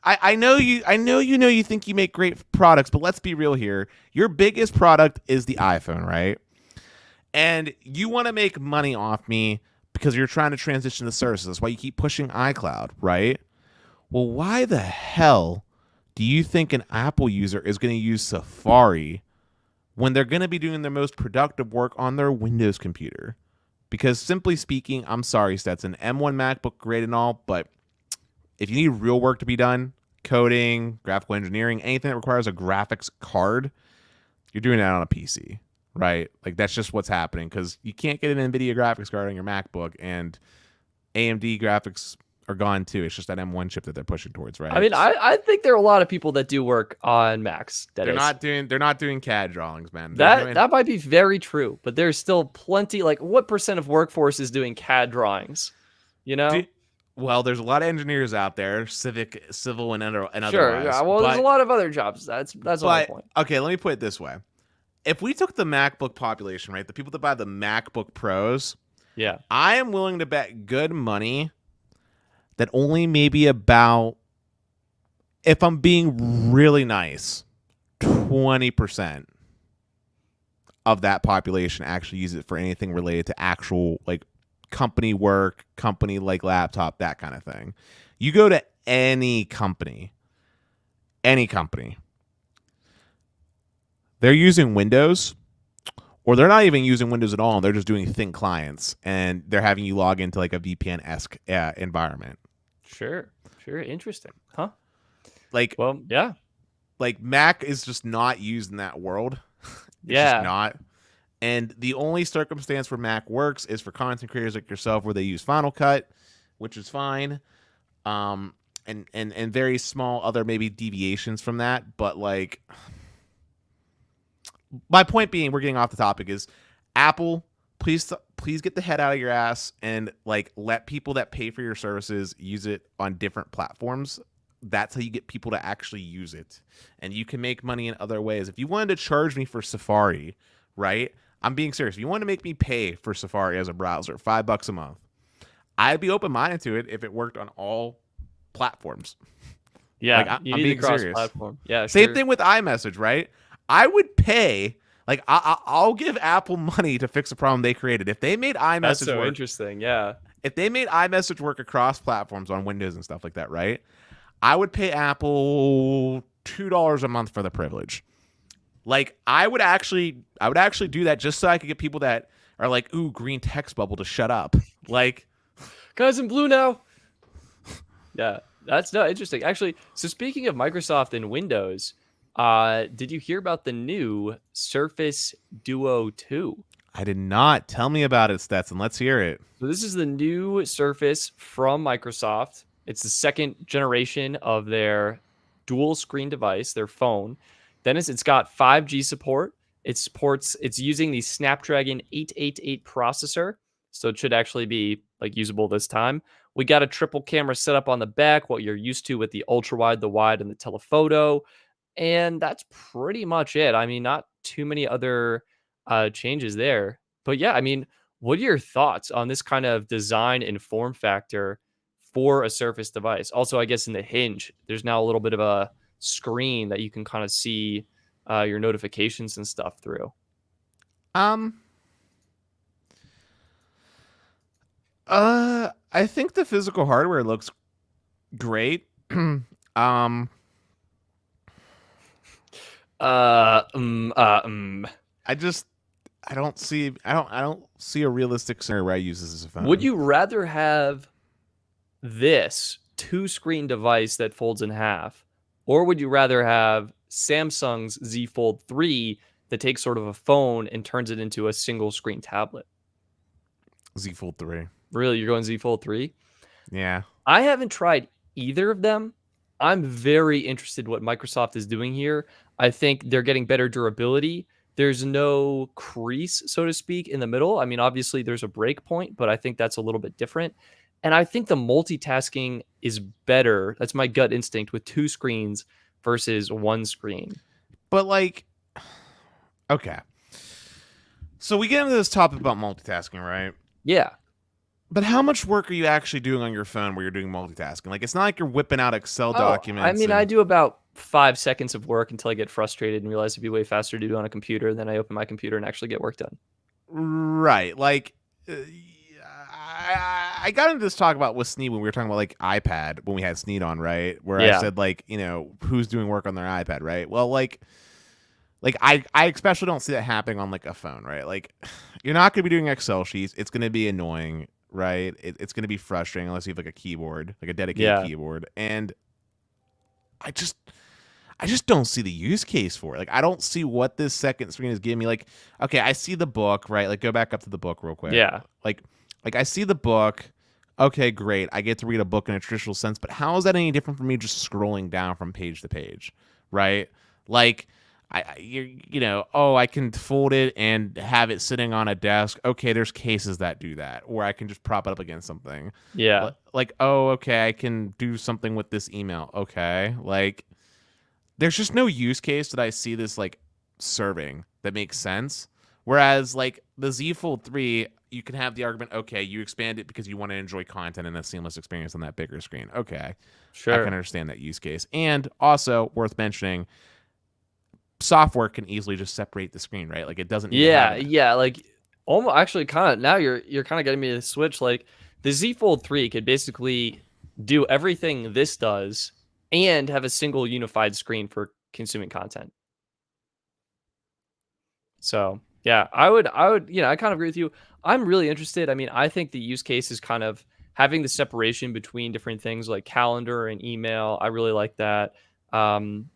I know you think you make great products, but let's be real here. Your biggest product is the iPhone, right? And you want to make money off me because you're trying to transition the services. That's why you keep pushing iCloud, right? Well, why the hell do you think an Apple user is going to use Safari when they're going to be doing their most productive work on their Windows computer? Because simply speaking, I'm sorry, Stetson, M1 MacBook, great and all, but if you need real work to be done, coding, graphical engineering, anything that requires a graphics card, you're doing that on a PC, right? Like that's just what's happening because you can't get an NVIDIA graphics card on your MacBook, and AMD graphics are gone too. It's just that M1 chip that they're pushing towards, right? I mean, I think there are a lot of people that do work on Macs. They're not doing CAD drawings, man. That might be very true, but there's still plenty. Like, what % of workforce is doing CAD drawings? You know. Well, there's a lot of engineers out there, civil, and otherwise. Sure. Yeah, well, there's a lot of other jobs. That's my point. Okay, let me put it this way: if we took the MacBook population, right, the people that buy the MacBook Pros, yeah, I am willing to bet good money that only maybe about, if I'm being really nice, 20% of that population actually use it for anything related to actual like company work, company like laptop, that kind of thing. You go to any company, they're using Windows, or they're not even using Windows at all, and they're just doing thin clients, and they're having you log into like a VPN-esque environment. Sure. Interesting. Huh? Like, well, yeah. Like Mac is just not used in that world. It's just not. And the only circumstance where Mac works is for content creators like yourself, where they use Final Cut, which is fine. And very small other maybe deviations from that. But like, my point being, we're getting off the topic, is Apple, please get the head out of your ass and like let people that pay for your services use it on different platforms. That's how you get people to actually use it. And you can make money in other ways. If you wanted to charge me for Safari, right? I'm being serious. If you wanted to make me pay for Safari as a browser, $5 a month, I'd be open-minded to it if it worked on all platforms. Yeah, like, I'm being serious. Yeah, same thing with iMessage, right? I would pay, like, I'll give Apple money to fix a problem they created. If they made iMessage That's so work, interesting, yeah. If they made iMessage work across platforms on Windows and stuff like that, right? I would pay Apple $2 a month for the privilege. Like, I would actually do that just so I could get people that are like, ooh, green text bubble to shut up. Like, guys in blue now. Yeah, that's not interesting. Actually, so speaking of Microsoft and Windows, did you hear about the new Surface Duo 2? I did not. Tell me about it, Stetson. Let's hear it. So this is the new Surface from Microsoft. It's the second generation of their dual screen device, their phone. Dennis, it's got 5G support. It's using the Snapdragon 888 processor, so it should actually be like usable this time. We got a triple camera setup on the back, what you're used to with the ultra wide, the wide, and the telephoto. And that's pretty much it. I mean, not too many other changes there. But yeah, I mean, what are your thoughts on this kind of design and form factor for a Surface device? Also, I guess in the hinge, there's now a little bit of a screen that you can kind of see your notifications and stuff through. I think the physical hardware looks great. I don't see a realistic scenario where I use this as a phone. Would you rather have this 2-screen device that folds in half, or would you rather have Samsung's Z Fold 3 that takes sort of a phone and turns it into a single screen tablet? Z Fold 3. Really? You're going Z Fold 3? Yeah. I haven't tried either of them. I'm very interested in what Microsoft is doing here. I think they're getting better durability. There's no crease, so to speak, in the middle. I mean, obviously there's a break point, but I think that's a little bit different. And I think the multitasking is better. That's my gut instinct with 2 screens versus 1 screen. But like, okay. So we get into this topic about multitasking, right? Yeah. But how much work are you actually doing on your phone where you're doing multitasking? Like, it's not like you're whipping out Excel documents. I mean, I do about 5 seconds of work until I get frustrated and realize it'd be way faster to do on a computer. Then I open my computer and actually get work done. Right. Like, I got into this talk about with Sneed when we were talking about like iPad when we had Sneed on, right? Where I said like, you know, who's doing work on their iPad, right? Well, like I especially don't see that happening on like a phone, right? Like, you're not going to be doing Excel sheets. It's going to be annoying, right? It's going to be frustrating unless you have like a keyboard, like a dedicated keyboard. And I just don't see the use case for it. Like, I don't see what this second screen is giving me. Like, okay, I see the book, right? Like, go back up to the book real quick. Yeah. Like I see the book. Okay, great. I get to read a book in a traditional sense, but how is that any different from me just scrolling down from page to page, right? Like, I can fold it and have it sitting on a desk. Okay, there's cases that do that, or I can just prop it up against something. Yeah. Like, oh, okay, I can do something with this email. Okay, like, there's just no use case that I see this like serving that makes sense. Whereas like the Z Fold 3, you can have the argument, okay, you expand it because you want to enjoy content and a seamless experience on that bigger screen. Okay, Sure. I can understand that use case. And also worth mentioning, software can easily just separate the screen, right? Like, it doesn't need to have Yeah. Like, almost actually, kind of now you're kind of getting me to switch. Like, the Z Fold 3 could basically do everything this does and have a single unified screen for consuming content. So yeah, I would, I kind of agree with you. I'm really interested. I mean, I think the use case is kind of having the separation between different things like calendar and email. I really like that. And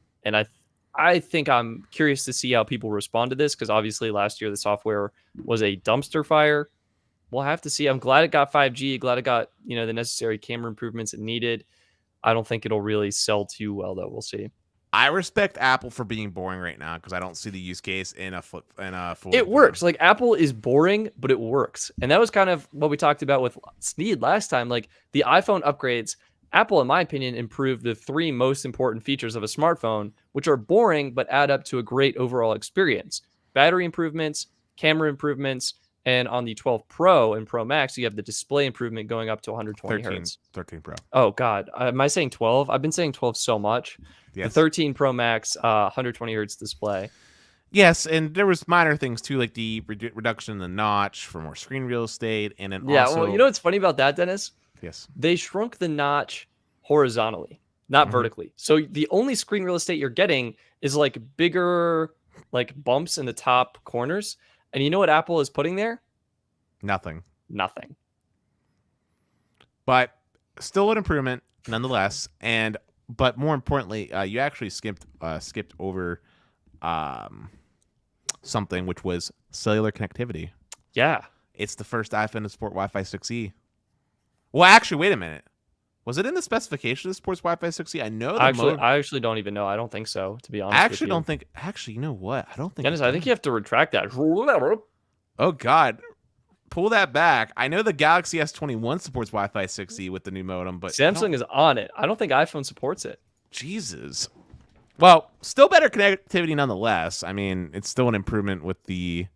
I think I'm curious to see how people respond to this, because obviously last year the software was a dumpster fire. We'll have to see. I'm glad it got 5G. Glad it got, the necessary camera improvements it needed. I don't think it'll really sell too well, though. We'll see. I respect Apple for being boring right now because I don't see the use case in a fold. It works. Like, Apple is boring, but it works. And that was kind of what we talked about with Sneed last time. Like, the iPhone upgrades, Apple, in my opinion, improved the 3 most important features of a smartphone, which are boring but add up to a great overall experience. Battery improvements, camera improvements, and on the 12 Pro and Pro Max, you have the display improvement going up to 120 hertz. 13 Pro. Oh, God. Am I saying 12? I've been saying 12 so much. Yes. The 13 Pro Max, 120 hertz display. Yes, and there was minor things too, like the reduction in the notch for more screen real estate, and then also... well, you know what's funny about that, Dennis? Yes. They shrunk the notch horizontally, not vertically. So the only screen real estate you're getting is like bigger like bumps in the top corners. And you know what Apple is putting there? Nothing. But still an improvement nonetheless. But more importantly, you actually skipped over something, which was cellular connectivity. Yeah. It's the first iPhone to support Wi-Fi 6E. Well, actually, wait a minute. Was it in the specification that supports Wi-Fi 6E? I know. I actually don't even know. I don't think so, to be honest. Actually, you know what? I don't think. Dennis, I think you have to retract that. Oh, God. Pull that back. I know the Galaxy S21 supports Wi-Fi 6E with the new modem, but Samsung is on it. I don't think iPhone supports it. Jesus. Well, still better connectivity nonetheless. I mean, it's still an improvement with the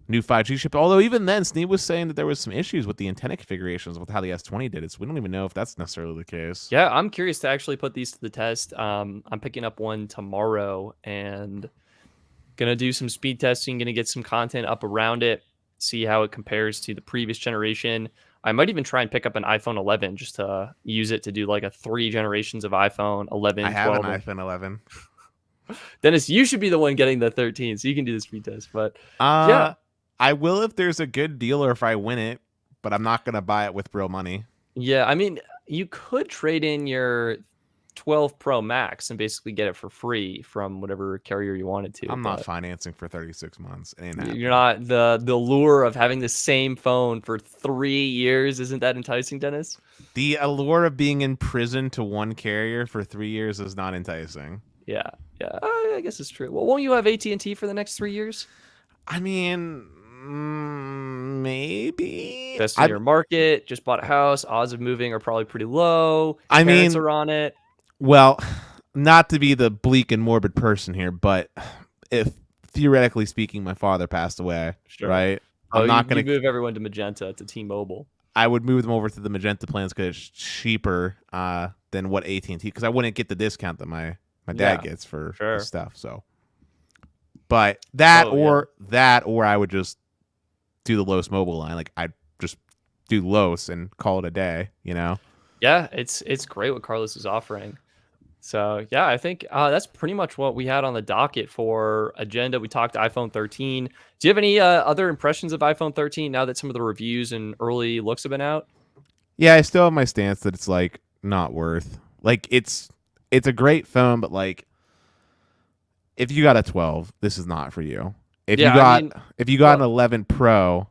new 5G chip. Although even then, Sneed was saying that there was some issues with the antenna configurations with how the S20 did it. So we don't even know if that's necessarily the case. Yeah, I'm curious to actually put these to the test. I'm picking up one tomorrow and gonna do some speed testing. Gonna get some content up around it. See how it compares to the previous generation. I might even try and pick up an iPhone 11 just to use it to do like a 3 generations of iPhone 11. I have an iPhone 11. Dennis, you should be the one getting the 13, so you can do the speed test. But yeah, I will if there's a good deal or if I win it, but I'm not gonna buy it with real money. Yeah, I mean, you could trade in your 12 Pro Max and basically get it for free from whatever carrier you wanted to. I'm not financing for 36 months. You're not. The lure of having the same phone for 3 years, isn't that enticing, Dennis? The allure of being in prison to one carrier for 3 years is not enticing. Yeah. I guess it's true. Well, won't you have AT&T for the next 3 years? I mean, maybe. Best in your market. Just bought a house. Odds of moving are probably pretty low. Parents are on it. Well, not to be the bleak and morbid person here, but if theoretically speaking, my father passed away, right? I'm not going to move everyone to Magenta, to T-Mobile. I would move them over to the Magenta plans because it's cheaper than what AT&T, because I wouldn't get the discount that my dad gets for stuff. So, but that or I would just do the Los mobile line. Like, I'd just do Los and call it a day, you know? Yeah, it's great what Carlos is offering. So, yeah, I think that's pretty much what we had on the docket for agenda. We talked iPhone 13. Do you have any other impressions of iPhone 13 now that some of the reviews and early looks have been out? Yeah, I still have my stance that it's like not worth. Like, it's it's a great phone, but like if you got a 12, this is not for you. If you Yeah, I got mean, if you got an 11 Pro,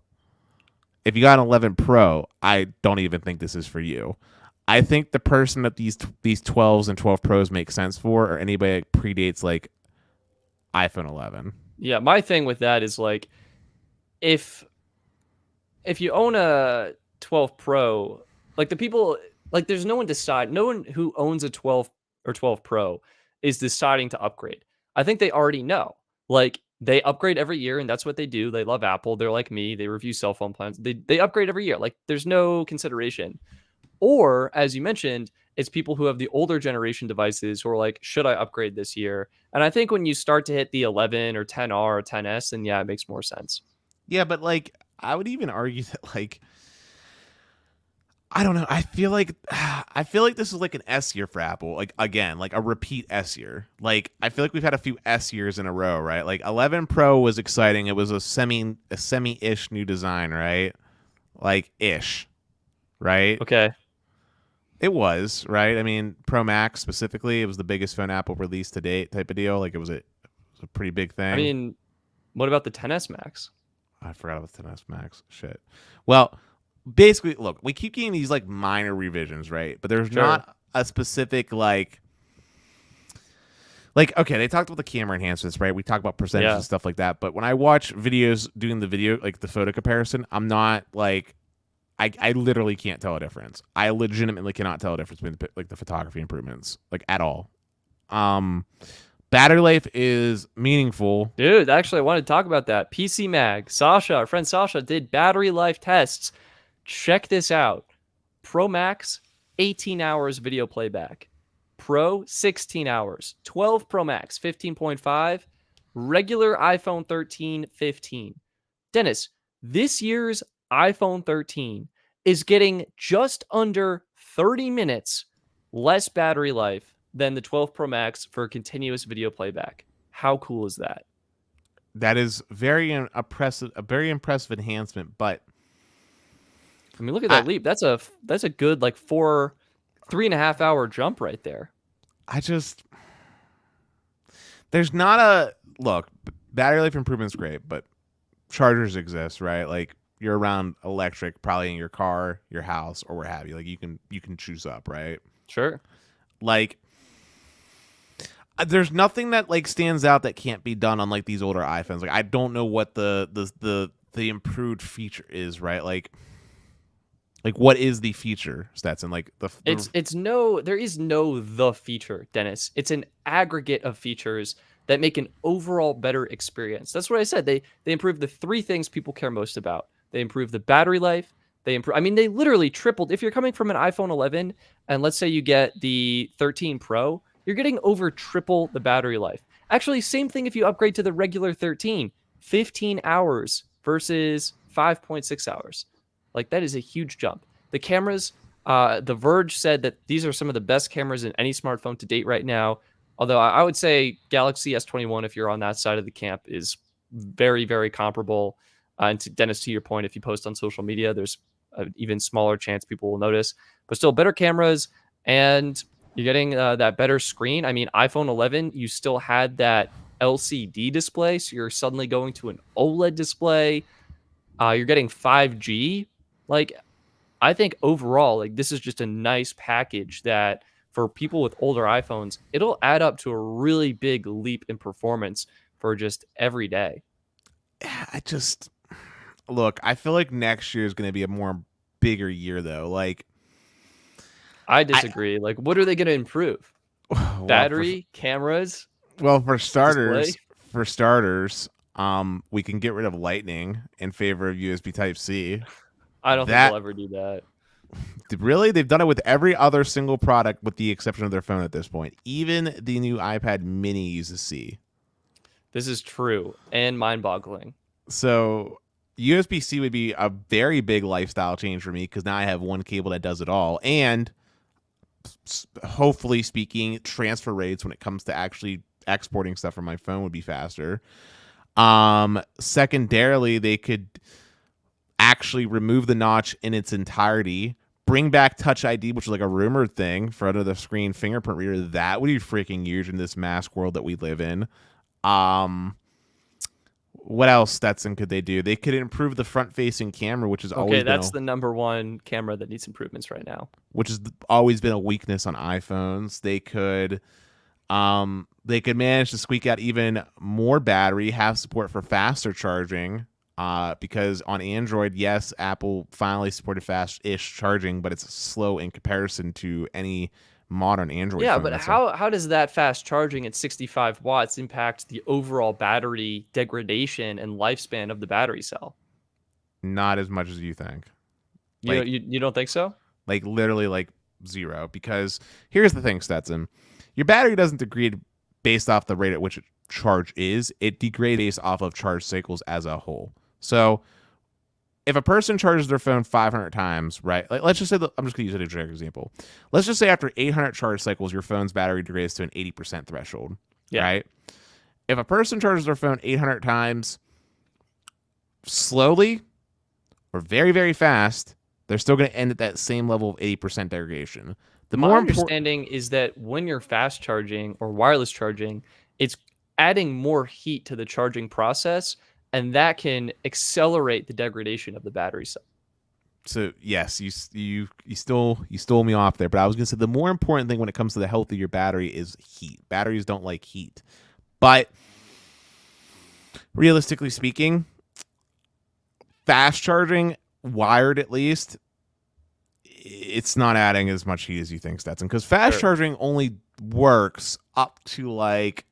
if you got an 11 Pro, I don't even think this is for you. I think the person that these 12s and 12 Pros make sense for, or anybody that predates like iPhone 11. yeah, my thing with that is like if you own a 12 Pro, like the people, like there's no one who owns a 12 or 12 Pro is deciding to upgrade. I think they already know. Like they upgrade every year and that's what they do. They love Apple. They're like me. They review cell phone plans. They upgrade every year. Like there's no consideration. Or as you mentioned, it's people who have the older generation devices who are like, should I upgrade this year? And I think when you start to hit the 11 or 10R or 10S, then yeah, it makes more sense. Yeah, but like I would even argue that like I don't know. I feel like this is like an S year for Apple. Like again, like a repeat S year. Like I feel like we've had a few S years in a row, right? Like 11 Pro was exciting. It was a semi-ish new design, right? Like ish, right? Okay. It was, right? I mean, Pro Max specifically, it was the biggest phone Apple released to date type of deal. Like it was a pretty big I thing. mean, what about the 10S Max? I forgot about the 10s Max. Shit. Well, basically, look, we keep getting these like minor revisions, right? But there's Sure. not a specific like okay, they talked about the camera enhancements, right? We talk about percentages Yeah. and stuff like that. But when I watch videos doing the video, like the photo comparison, I'm not like I literally can't tell a difference. I legitimately cannot tell a difference between like the photography improvements, like at all. Battery life is meaningful. Dude, actually, I wanted to talk about that. PC Mag, Sasha, our friend Sasha, did battery life tests. Check this out. Pro Max, 18 hours video playback. Pro, 16 hours. 12 Pro Max, 15.5. Regular iPhone 13, 15. Dennis, this year's iPhone 13 is getting just under 30 minutes less battery life than the 12 Pro Max for continuous video playback. How cool is that? That is very impressive, a very impressive enhancement, but I mean, look at that leap. That's a good like 3.5 hour jump right there. I just there's not a look. Battery life improvement's great, but chargers exist, right? Like you're around electric, probably in your car, your house, or what have you. Like you can choose up, right? Sure. Like there's nothing that like stands out that can't be done on like these older iPhones. Like I don't know what the improved feature is, right? Like what is the feature, Stetson? Like there is no the feature, Dennis. It's an aggregate of features that make an overall better experience. That's what I said. They improve the three things people care most about. They improve the battery life. They literally tripled. If you're coming from an iPhone 11 and let's say you get the 13 Pro, you're getting over triple the battery life. Actually, same thing if you upgrade to the regular 13, 15 hours versus 5.6 hours. Like that is a huge jump. The cameras, The Verge said that these are some of the best cameras in any smartphone to date right now. Although I would say Galaxy S21, if you're on that side of the camp, is very, very comparable. And to Dennis, to your point, if you post on social media, there's an even smaller chance people will notice. But still, better cameras, and you're getting that better screen. I mean, iPhone 11, you still had that LCD display, so you're suddenly going to an OLED display. You're getting 5G. Like, I think overall, like this is just a nice package that for people with older iPhones, it'll add up to a really big leap in performance for just every day. Look, I feel like next year is going to be a more bigger year though. Like I disagree. Like, what are they going to improve? Battery, cameras. Well, for starters, display? We can get rid of Lightning in favor of USB Type-C. I don't think they'll ever do that. Really? They've done it with every other single product with the exception of their phone at this point. Even the new iPad mini uses C. This is true and mind-boggling. So USB-C would be a very big lifestyle change for me because now I have one cable that does it all. And hopefully speaking, transfer rates when it comes to actually exporting stuff from my phone would be faster. Secondarily, they could actually remove the notch in its entirety, bring back Touch ID, which is like a rumored thing for under the screen fingerprint reader. That would be freaking huge in this mask world that we live in. What else, Stetson, could they do? They could improve the front-facing camera, which has always been that's the number one camera that needs improvements right now. Which has always been a weakness on iPhones. They could manage to squeak out even more battery, have support for faster charging. Because on Android, yes, Apple finally supported fast-ish charging, but it's slow in comparison to any modern Android phone. But how does that fast charging at 65 watts impact the overall battery degradation and lifespan of the battery cell? Not as much as you think. You don't think so? Like literally like zero. Because here's the thing, Stetson. Your battery doesn't degrade based off the rate at which charge is. It degrades based off of charge cycles as a whole. So if a person charges their phone 500 times, right? Like, let's just say, I'm just going to use a generic example. Let's just say after 800 charge cycles, your phone's battery degrades to an 80% threshold, right? If a person charges their phone 800 times slowly or very, very fast, they're still going to end at that same level of 80% degradation. My understanding is that when you're fast charging or wireless charging, it's adding more heat to the charging process, and that can accelerate the degradation of the battery cell. So yes, you stole me off there, but I was gonna say the more important thing when it comes to the health of your battery is heat. Batteries don't like heat, but realistically speaking, fast charging, wired at least, it's not adding as much heat as you think, Stetson, because fast charging only works up to like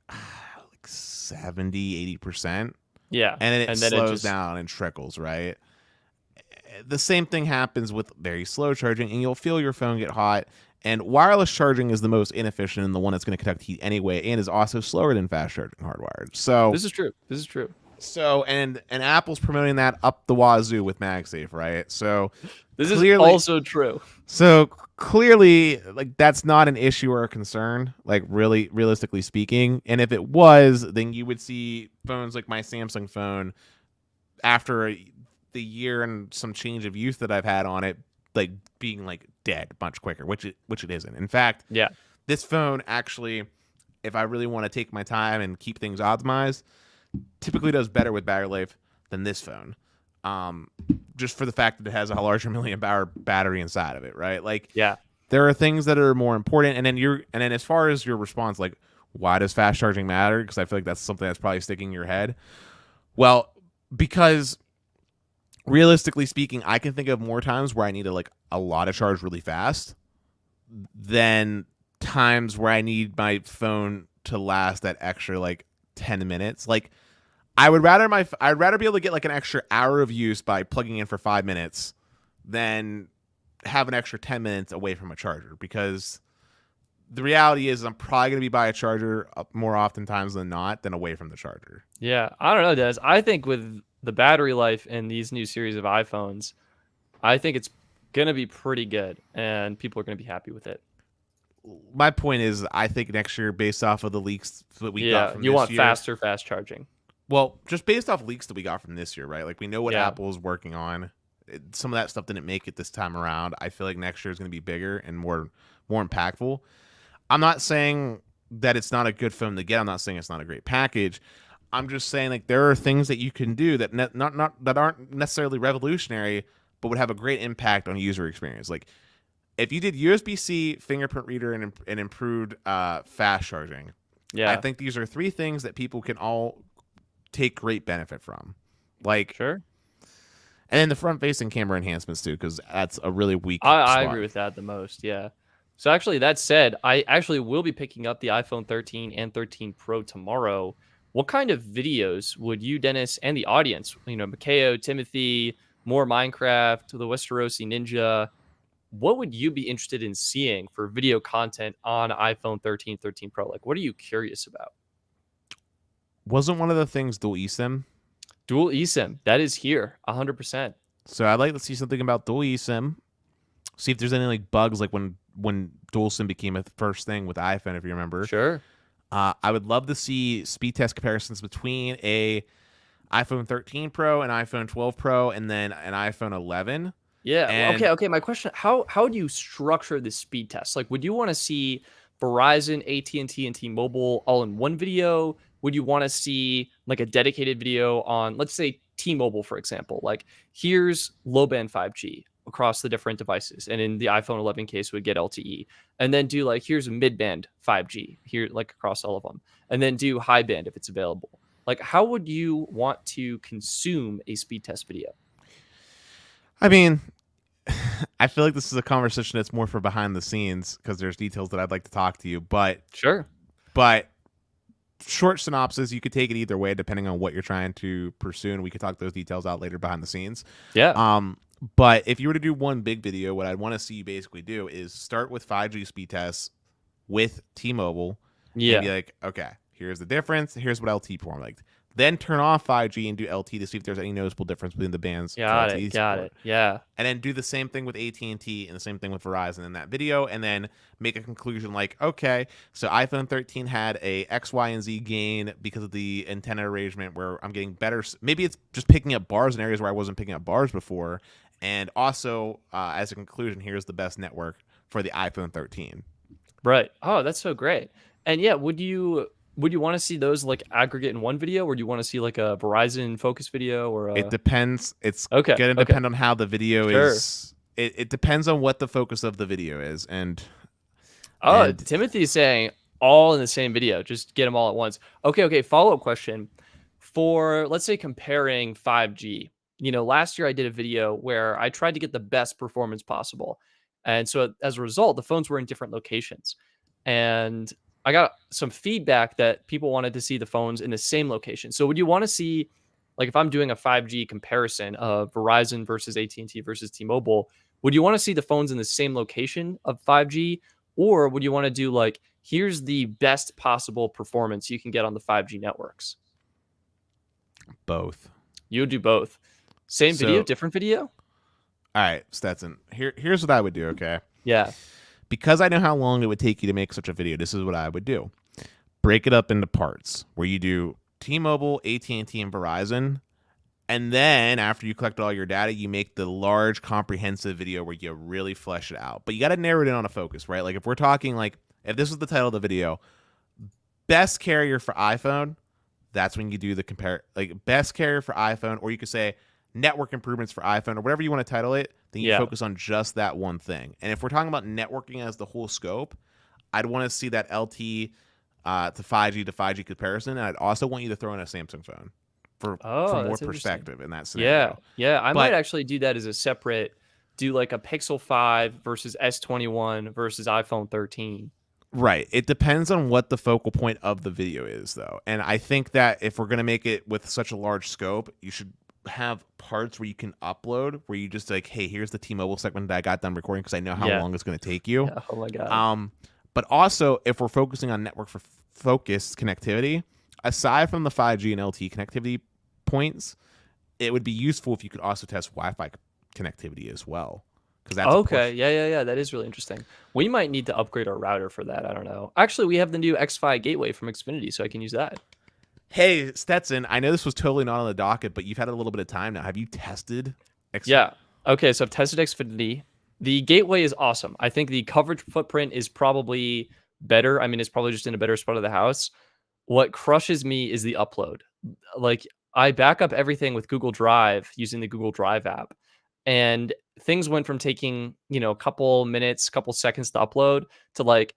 70, 80%. Yeah. And then it slows down and trickles, right? The same thing happens with very slow charging, and you'll feel your phone get hot. And wireless charging is the most inefficient and the one that's going to conduct heat anyway, and is also slower than fast charging hardwired. So this is true. So and Apple's promoting that up the wazoo with MagSafe, right? So this is also true. So clearly, like, that's not an issue or a concern, like, really realistically speaking. And if it was, then you would see phones like my Samsung phone, after the year and some change of use that I've had on it, like, being like dead much quicker, which it isn't. In fact, this phone actually, if I really want to take my time and keep things optimized, typically does better with battery life than this phone. Just for the fact that it has a larger milliamp-hour battery inside of it, right? Like, there are things that are more important. And then as far as your response, like, why does fast charging matter? Because I feel like that's something that's probably sticking in your head. Well, because realistically speaking, I can think of more times where I need a lot of charge really fast than times where I need my phone to last that extra like 10 minutes. Like, I'd rather be able to get like an extra hour of use by plugging in for 5 minutes than have an extra 10 minutes away from a charger, because the reality is I'm probably going to be by a charger more oftentimes than not than away from the charger. Yeah, I don't know, Des. I think with the battery life in these new series of iPhones, I think it's going to be pretty good, and people are going to be happy with it. My point is, I think next year, based off of the leaks that we got from this year... you want faster fast charging. Well, just based off leaks that we got from this year, right? Like, we know what Apple is working on. Some of that stuff didn't make it this time around. I feel like next year is going to be bigger and more impactful. I'm not saying that it's not a good phone to get. I'm not saying it's not a great package. I'm just saying, like, there are things that you can do that that aren't necessarily revolutionary, but would have a great impact on user experience. Like, if you did USB-C, fingerprint reader, and improved fast charging, I think these are three things that people can all take great benefit from. Like, sure. And then the front-facing camera enhancements too, because that's a really weak I agree with that the most. Yeah. So actually, that said, I actually will be picking up the iPhone 13 and 13 Pro tomorrow. What kind of videos would you, Dennis, and the audience, Makeo, Timothy, more Minecraft, the Westerosi Ninja, what would you be interested in seeing for video content on iPhone 13, 13 Pro? Like, what are you curious about? Wasn't one of the things dual eSIM? Dual eSIM. That is here, 100%. So I'd like to see something about dual eSIM. See if there's any like bugs, like when dual SIM became a first thing with iPhone, if you remember. Sure. I would love to see speed test comparisons between a iPhone 13 Pro and iPhone 12 Pro and then an iPhone 11. Yeah. Well, And okay. My question: How do you structure the speed test? Like, would you want to see Verizon, AT&T, and T-Mobile all in one video? Would you want to see like a dedicated video on, let's say, T-Mobile, for example? Like, here's low band 5G across the different devices, and in the iPhone 11 case, would get LTE, and then do like here's mid band 5G here, like across all of them, and then do high band if it's available. Like, how would you want to consume a speed test video? I mean, I feel like this is a conversation that's more for behind the scenes because there's details that I'd like to talk to you. Sure. But short synopsis, you could take it either way depending on what you're trying to pursue, and we could talk those details out later behind the scenes. Yeah. But if you were to do one big video, what I'd want to see you basically do is start with 5G speed tests with T-Mobile and be Yeah. like, okay, here's the difference. Here's what LTE performed like. Then turn off 5G and do LTE to see if there's any noticeable difference between the bands for Got LTE it. Got support. it. Yeah. And then do the same thing with AT&T and the same thing with Verizon in that video, and then make a conclusion like, okay, so iPhone 13 had a X, Y, and Z gain because of the antenna arrangement where I'm getting better. Maybe it's just picking up bars in areas where I wasn't picking up bars before. And also, as a conclusion, here's the best network for the iPhone 13. Right. Oh, that's so great. And yeah, would you want to see those like aggregate in one video, or do you want to see like a Verizon focus video or It a? depends. It's Okay. going to Okay. depend on how the video Sure. is. It depends on what the focus of the video is. Oh, And Timothy's saying all in the same video. Just get them all at once. Okay. Follow-up question. For, let's say, comparing 5G. Last year I did a video where I tried to get the best performance possible. And so as a result, the phones were in different locations. And I got some feedback that people wanted to see the phones in the same location. So would you want to see, like, if I'm doing a 5G comparison of Verizon versus AT&T versus T-Mobile, would you want to see the phones in the same location of 5G? Or would you want to do like, here's the best possible performance you can get on the 5G networks? both. You would do both. Same video, So, different video? all right, Stetson, here's what I would do, okay? Yeah. Because I know how long it would take you to make such a video, this is what I would do. Break it up into parts where you do T-Mobile, AT&T, and Verizon. And then after you collect all your data, you make the large comprehensive video where you really flesh it out. But you got to narrow it in on a focus, right? Like if we're talking like, if this was the title of the video, best carrier for iPhone, that's when you do the best carrier for iPhone, or you could say network improvements for iPhone or whatever you want to title it. Then you focus on just that one thing. And if we're talking about networking as the whole scope, I'd want to see that LTE to 5G comparison. And I'd also want you to throw in a Samsung phone for more perspective in that scenario. Yeah. I might actually do that as a separate, do like a Pixel 5 versus S21 versus iPhone 13. Right. It depends on what the focal point of the video is, though. And I think that if we're going to make it with such a large scope, you should have parts where you can upload, where you just like, hey, here's the T-Mobile segment that I got done recording because I know how long it's going to take you. Yeah. Oh my God. But also, if we're focusing on network for focused connectivity, aside from the 5G and LTE connectivity points, it would be useful if you could also test Wi-Fi connectivity as well. That's okay. Yeah. That is really interesting. We might need to upgrade our router for that. I don't know. Actually, we have the new X5 gateway from Xfinity, so I can use that. Hey, Stetson, I know this was totally not on the docket, but you've had a little bit of time now. Have you tested Xfinity? Yeah. Okay, so I've tested Xfinity. The gateway is awesome. I think the coverage footprint is probably better. I mean, it's probably just in a better spot of the house. What crushes me is the upload. Like, I back up everything with Google Drive using the Google Drive app. And things went from taking, a couple minutes, couple seconds to upload to like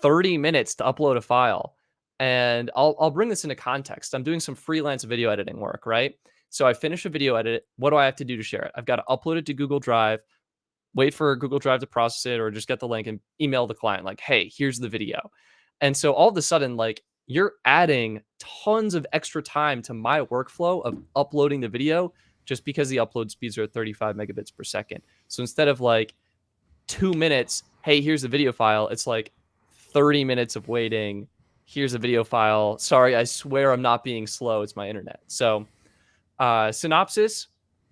30 minutes to upload a file. And I'll bring this into context. I'm doing some freelance video editing work, right? So I finish a video edit. What do I have to do to share it? I've got to upload it to Google Drive, wait for Google Drive to process it, or just get the link and email the client like, hey, here's the video. And so all of a sudden, like, you're adding tons of extra time to my workflow of uploading the video just because the upload speeds are at 35 megabits per second. So instead of like 2 minutes, hey, here's the video file, it's like 30 minutes of waiting. Here's a video file. Sorry, I swear I'm not being slow. It's my internet. So synopsis,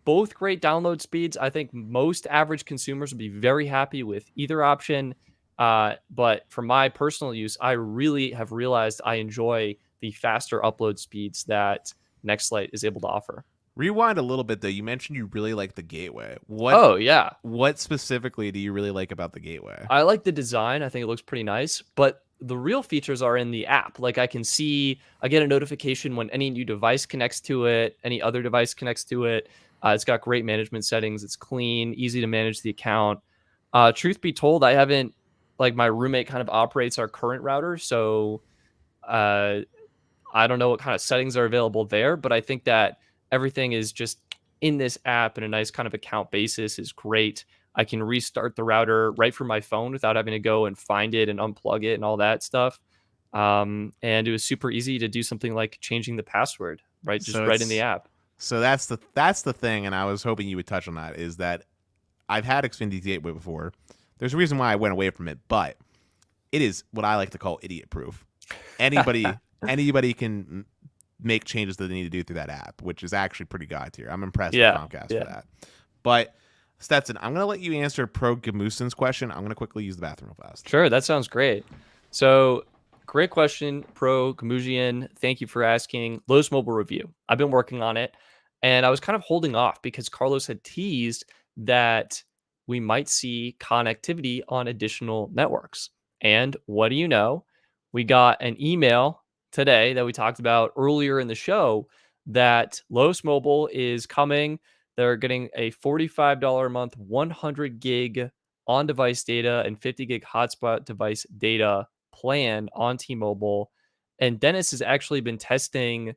both great download speeds. I think most average consumers would be very happy with either option. But for my personal use, I really have realized I enjoy the faster upload speeds that NextLight is able to offer. Rewind a little bit though. You mentioned you really like the gateway. Oh yeah, What specifically do you really like about the gateway? I like the design. I think it looks pretty nice, but the real features are in the app. Like I get a notification when any new device connects to it, any other device connects to it. It's got great management settings. It's clean, easy to manage the account. Truth be told, I haven't like my roommate kind of operates our current router, so uh, I don't know what kind of settings are available there, but I think that everything is just in this app in a nice kind of account basis is great. I can restart the router right from my phone without having to go and find it and unplug it and all that stuff. And it was super easy to do something like changing the password, right? Just So right in the it's app. so that's the thing, and I was hoping you would touch on that. Is that I've had Xfinity Gateway before. There's a reason why I went away from it, but it is what I like to call idiot proof. Anybody can make changes that they need to do through that app, which is actually pretty god tier. I'm impressed with Yeah. Comcast Yeah. for that. But Stetson, I'm gonna let you answer Pro Gamusin's question. I'm gonna quickly use the bathroom real fast. Sure. That sounds great. So, great question, Pro Gamusian. Thank you for asking. Lowe's mobile review. I've been working on it, and I was kind of holding off because Carlos had teased that we might see connectivity on additional networks. And what do you know? We got an email today that we talked about earlier in the show that Lowe's Mobile is coming. They're getting a $45 a month, 100 gig on device data and 50 gig hotspot device data plan on T-Mobile. And Dennis has actually been testing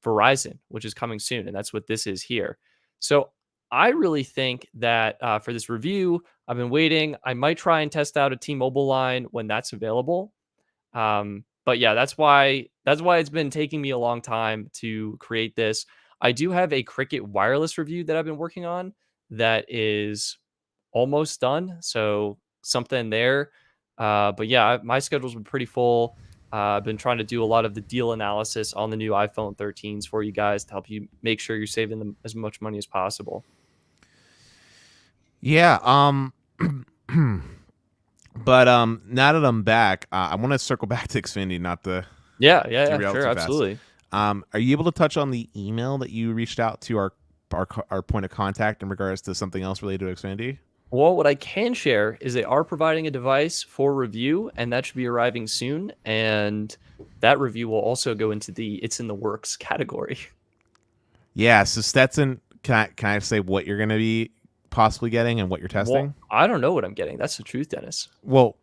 Verizon, which is coming soon. And that's what this is here. So I really think that for this review, I've been waiting. I might try and test out a T-Mobile line when that's available. But yeah, that's why it's been taking me a long time to create this. I do have a Cricket wireless review that I've been working on that is almost done. So something there. But yeah, my schedule's been pretty full. I've been trying to do a lot of the deal analysis on the new iPhone 13s for you guys to help you make sure you're saving them as much money as possible. Yeah. But now that I'm back, I want to circle back to Xfinity, not to Yeah, derail sure, too fast. absolutely. Are you able to touch on the email that you reached out to our point of contact in regards to something else related to Xfinity? Well, what I can share is they are providing a device for review, and that should be arriving soon. And that review will also go into the "it's in the works" category. Yeah. So Stetson, can I say what you're going to be possibly getting and what you're testing? Well, I don't know what I'm getting. That's the truth, Dennis. Well,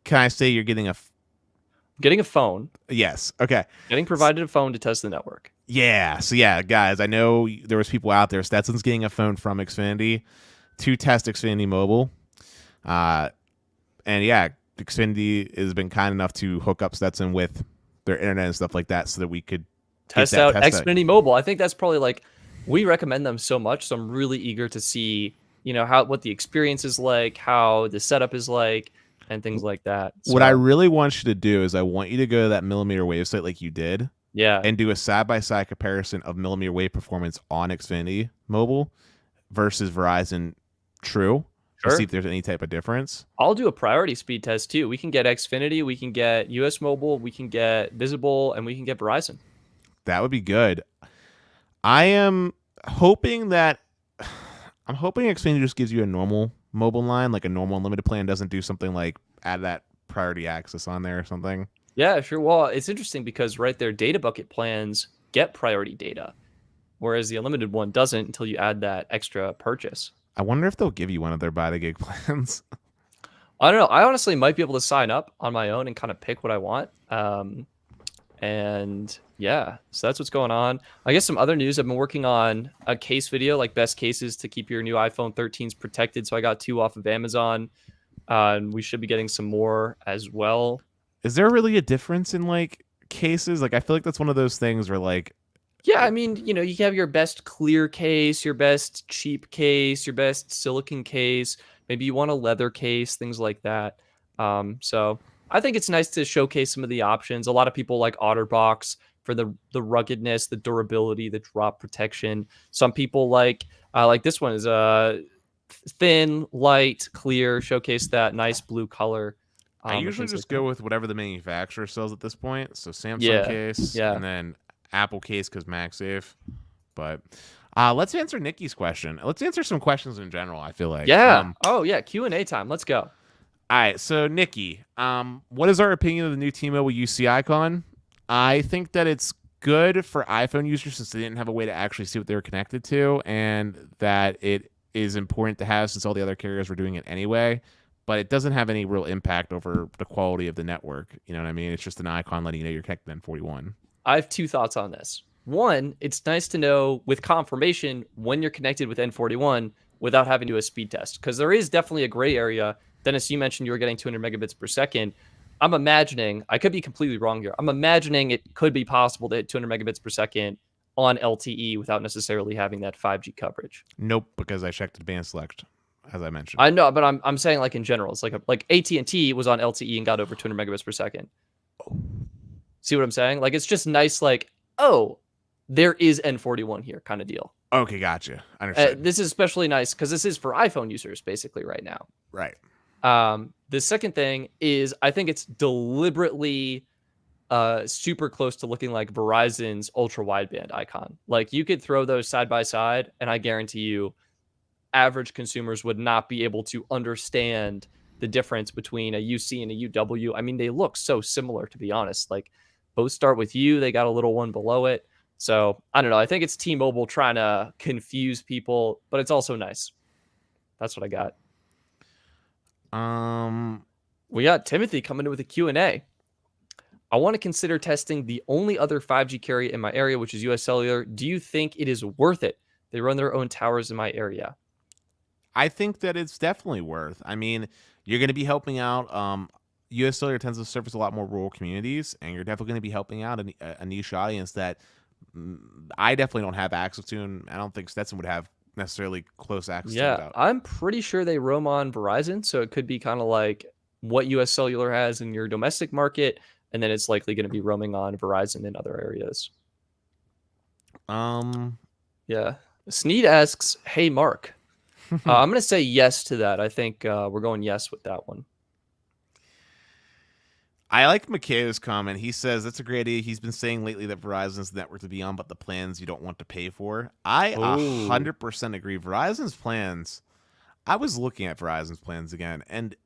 can I say you're getting I'm getting a phone. yes? Okay. Getting provided a phone to test the network. Yeah. So yeah, guys, I know there was people out there. Stetson's getting a phone from Xfinity to test Xfinity Mobile. And yeah, Xfinity has been kind enough to hook up Stetson with their internet and stuff like that so that we could Test out Xfinity Mobile. I think that's probably like we recommend them so much, so I'm really eager to see, what the experience is like, how the setup is like, and things like that. What I really want you to do is I want you to go to that millimeter wave site like you did. Yeah. And do a side-by-side comparison of millimeter wave performance on Xfinity Mobile versus Verizon True. Sure. To see if there's any type of difference. I'll do a priority speed test too. We can get Xfinity, we can get US Mobile, we can get Visible, and we can get Verizon. That would be good. I'm hoping Xfinity just gives you a normal mobile line, like a normal unlimited plan, doesn't do something like add that priority access on there or something. Yeah, sure. Well, it's interesting because right there, data bucket plans get priority data, whereas the unlimited one doesn't until you add that extra purchase. I wonder if they'll give you one of their buy the gig plans. I don't know. I honestly might be able to sign up on my own and kind of pick what I want. And yeah, so that's what's going on. I guess some other news. I've been working on a case video, like best cases to keep your new iPhone 13s protected. So I got 2 off of Amazon, and we should be getting some more as well. Is there really a difference in like cases? Like I feel like that's one of those things where like, yeah, I mean, you have your best clear case, your best cheap case, your best silicon case. Maybe you want a leather case, things like that. So I think it's nice to showcase some of the options. A lot of people like OtterBox for the ruggedness, the durability, the drop protection. Some people like this one is thin, light, clear, showcase that nice blue color. I usually just go with whatever the manufacturer sells at this point. So Samsung Yeah, case, yeah. and then Apple case because MagSafe. But let's answer Nikki's question. Let's answer some questions in general, I feel like. Yeah. Oh yeah. Q&A time. Let's go. All right, so Nikki, what is our opinion of the new T-Mobile UC icon? I think that it's good for iPhone users since they didn't have a way to actually see what they were connected to, and that it is important to have since all the other carriers were doing it anyway. But it doesn't have any real impact over the quality of the network. You know what I mean? It's just an icon letting you know you're connected to N41. I have two thoughts on this. One, it's nice to know with confirmation when you're connected with N41 without having to do a speed test, because there is definitely a gray area. Dennis, you mentioned you were getting 200 megabits per second. I'm imagining, I could be completely wrong here. I'm imagining it could be possible to hit 200 megabits per second on LTE without necessarily having that 5G coverage. Nope, because I checked advanced select, as I mentioned. I know, but I'm saying like in general, it's like AT&T was on LTE and got over 200 megabits per second. See what I'm saying? Like, it's just nice, like, oh, there is N41 here kind of deal. Okay, gotcha. Understood. This is especially nice because this is for iPhone users basically right now. Right. The second thing is I think it's deliberately super close to looking like Verizon's ultra wideband icon. Like, you could throw those side by side and I guarantee you average consumers would not be able to understand the difference between a UC and a UW. I mean, they look so similar, to be honest. Like, both start with U, they got a little one below it. So I don't know. I think it's T-Mobile trying to confuse people, but it's also nice. That's what I got. We got Timothy coming in with a Q&A. I want to consider testing the only other 5G carrier in my area, which is US Cellular. Do you think it is worth it? They run their own towers in my area. I think that it's definitely worth. I mean, you're going to be helping out. US Cellular tends to service a lot more rural communities, and you're definitely going to be helping out a niche audience that I definitely don't have access to, and I don't think Stetson would have necessarily close access to. Yeah, I'm pretty sure they roam on Verizon, so it could be kind of like what US Cellular has in your domestic market, and then it's likely going to be roaming on Verizon in other areas. Yeah. Sneed asks, hey, Mark. I'm going to say yes to that. I think we're going yes with that one. I like Mikayo's comment. He says that's a great idea. He's been saying lately that Verizon's the network to be on, but the plans you don't want to pay for. I 100% agree. Verizon's plans, I was looking at Verizon's plans again, and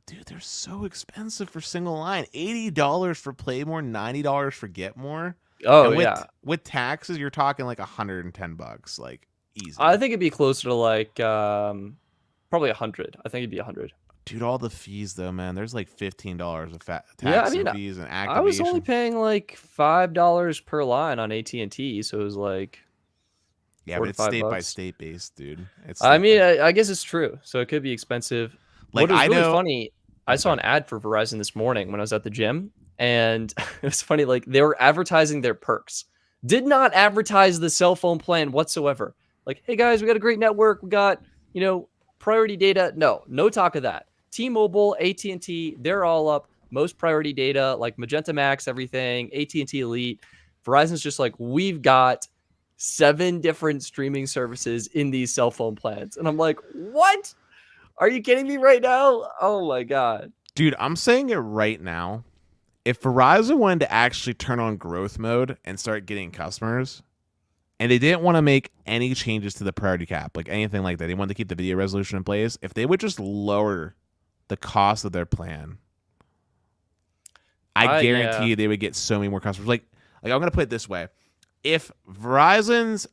dude, they're so expensive for single line. $80 for Play More, $90 for Get More. Oh, yeah. With taxes, you're talking like $110, like easy. I think it'd be closer to like probably 100. I think it'd be 100. Dude, all the fees though, man. There's like $15 of tax and fees and activation. I was only paying like $5 per line on AT&T, so it was like but it's state by state based, dude. I guess it's true. So it could be expensive. Like, what was really funny, I saw an ad for Verizon this morning when I was at the gym, and it was funny. Like, they were advertising their perks. Did not advertise the cell phone plan whatsoever. Like, hey guys, we got a great network. We got, priority data. No talk of that. T-Mobile, AT&T, they're all up. Most priority data, like Magenta Max, everything, AT&T Elite. Verizon's just like, we've got 7 different streaming services in these cell phone plans. And I'm like, what? Are you kidding me right now? Oh my God. Dude, I'm saying it right now. If Verizon wanted to actually turn on growth mode and start getting customers, and they didn't want to make any changes to the priority cap, like anything like that, they wanted to keep the video resolution in place, if they would just lower the cost of their plan, I guarantee you they would get so many more customers. Like I'm going to put it this way. If Verizon's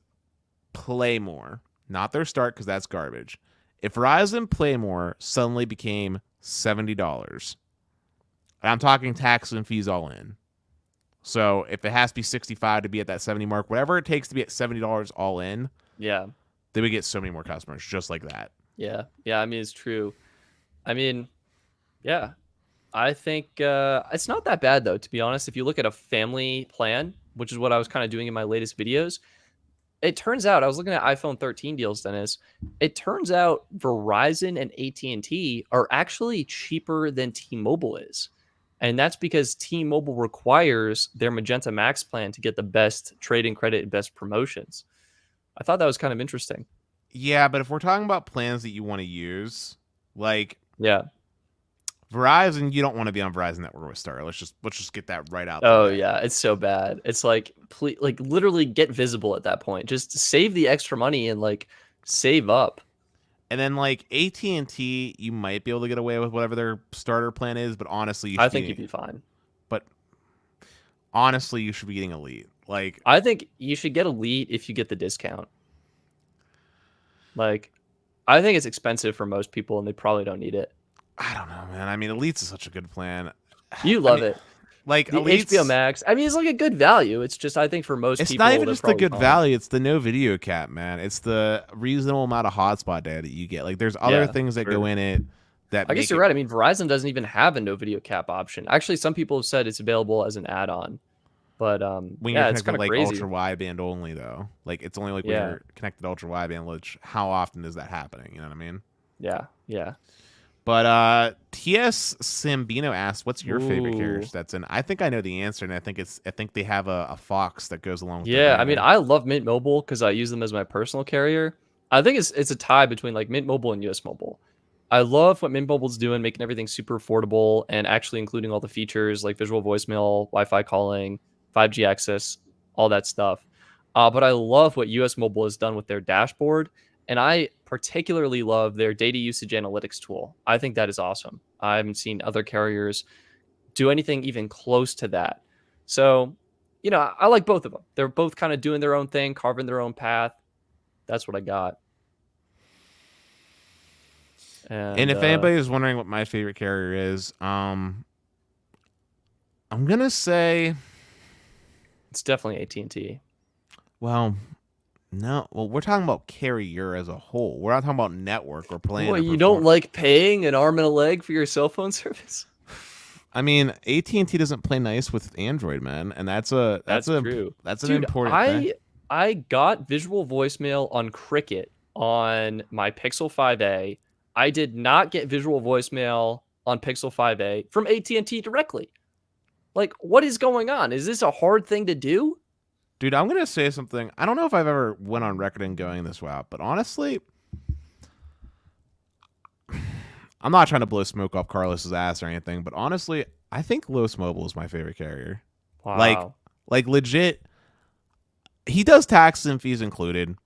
Play More, not their Start because that's garbage, if Verizon Play More suddenly became $70, and I'm talking taxes and fees all in, so if it has to be 65 to be at that 70 mark, whatever it takes to be at $70 all in, yeah, they would get so many more customers just like that. Yeah. I mean, it's true. I mean, yeah, I think it's not that bad, though, to be honest. If you look at a family plan, which is what I was kind of doing in my latest videos, it turns out, I was looking at iPhone 13 deals, Dennis. It turns out Verizon and AT&T are actually cheaper than T-Mobile is. And that's because T-Mobile requires their Magenta Max plan to get the best trade-in credit and best promotions. I thought that was kind of interesting. Yeah, but if we're talking about plans that you want to use, like... Yeah. Verizon, you don't want to be on Verizon network with Star. Let's just get that right out the Oh way. yeah, it's so bad. It's like like literally get visible at that point. Just save the extra money and like save up. And then like AT&T, you might be able to get away with whatever their starter plan is, but honestly, you I should think you'd be. be fine. But honestly, you should be getting Elite. Like, I think you should get Elite if you get the discount. Like, I think it's expensive for most people and they probably don't need it. I don't know, man. I mean, Elite's is such a good plan. You I love mean, it. like The HBO Elite's. Max, I mean, it's like a good value. It's just, I think for most It's not people, even they're just the probably good fine. value; it's the no video cap, man. It's the reasonable amount of hotspot data that you get. Like, there's other Yeah, things that sure. go in it that I guess make you're it. right. I mean, Verizon doesn't even have a no video cap option. Actually, some people have said it's available as an add-on. But When you're yeah, it's connected kind of like crazy. ultra wideband only, though, like it's only like when Yeah, you're connected ultra wideband. Which how often is that happening? You know what I mean? yeah, yeah. But TS Sambino asked, "What's your favorite carrier, Ooh. Stetson?" I think I know the answer, and I think they have a Fox that goes along with their Yeah, I mean, branding. I love Mint Mobile because I use them as my personal carrier. I think it's a tie between like Mint Mobile and US Mobile. I love what Mint Mobile's doing, making everything super affordable and actually including all the features like visual voicemail, Wi-Fi calling, 5G access, all that stuff. But I love what US Mobile has done with their dashboard, and I particularly love their data usage analytics tool. I think that is awesome. I haven't seen other carriers do anything even close to that. So, I like both of them. They're both kind of doing their own thing, carving their own path. That's what I got. And And if anybody is wondering what my favorite carrier is, I'm gonna say, it's definitely AT&T. well, no, well, we're talking about carrier as a whole. We're not talking about network or plan. Well, Or you don't perform. like paying an arm and a leg for your cell phone service? I mean, AT&T doesn't play nice with Android, man, and that's a That's true. that's an Dude, important thing. I got visual voicemail on Cricket on my Pixel 5a. I did not get visual voicemail on Pixel 5a from AT&T directly. Like, what is going on? Is this a hard thing to do? Dude, I'm gonna say something. I don't know if I've ever went on record in going this route, but honestly, I'm not trying to blow smoke off Carlos's ass or anything. But honestly, I think Los Mobile is my favorite carrier. Like, Wow. legit, he does taxes and fees included.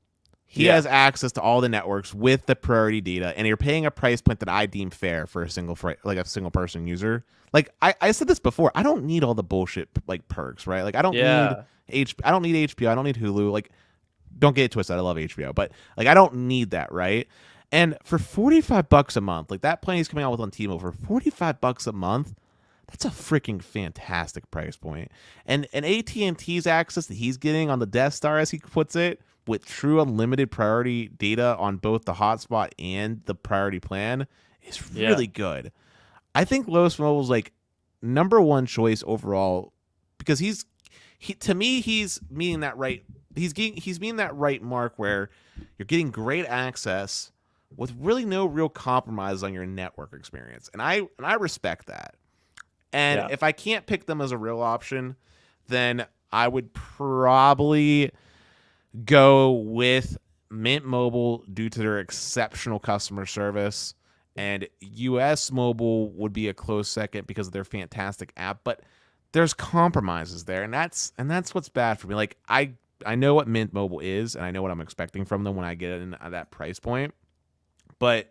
He Yeah. has access to all the networks with the priority data, and you're paying a price point that I deem fair for a single person user. Like I said this before, I don't need all the bullshit like perks, right? Like I don't need Yeah. I don't need HBO, I don't need Hulu. Like, don't get it twisted, I love HBO, but like I don't need that, right? And for $45 a month, like that plan he's coming out with on T-Mobile for $45 a month, that's a freaking fantastic price point. And AT&T's access that he's getting on the Death Star, as he puts it, with true unlimited priority data on both the hotspot and the priority plan is Yeah. really good. I think Los Mobile's like number one choice overall because he's meeting that right. He's meeting that right mark where you're getting great access with really no real compromise on your network experience, and I respect that. And Yeah. if I can't pick them as a real option, then I would probably go with Mint Mobile due to their exceptional customer service, and US Mobile would be a close second because of their fantastic app, but there's compromises there, and that's what's bad for me. Like I know what Mint Mobile is, and I know what I'm expecting from them when I get in at that price point, but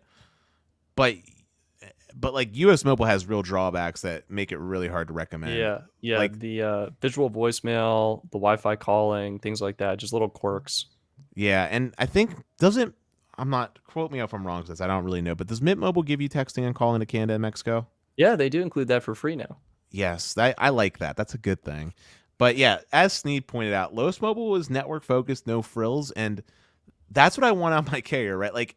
but like US Mobile has real drawbacks that make it really hard to recommend. Yeah. Like, The visual voicemail, the Wi-Fi calling, things like that, just little quirks. yeah, and I think doesn't I'm not quote me if I'm wrong, since I don't really know, but does Mint Mobile give you texting and calling to Canada and Mexico? Yeah, they do include that for free now. Yes, I like that. That's a good thing. But yeah, as Sneed pointed out, Los Mobile is network focused, no frills, and that's what I want on my carrier, right? Like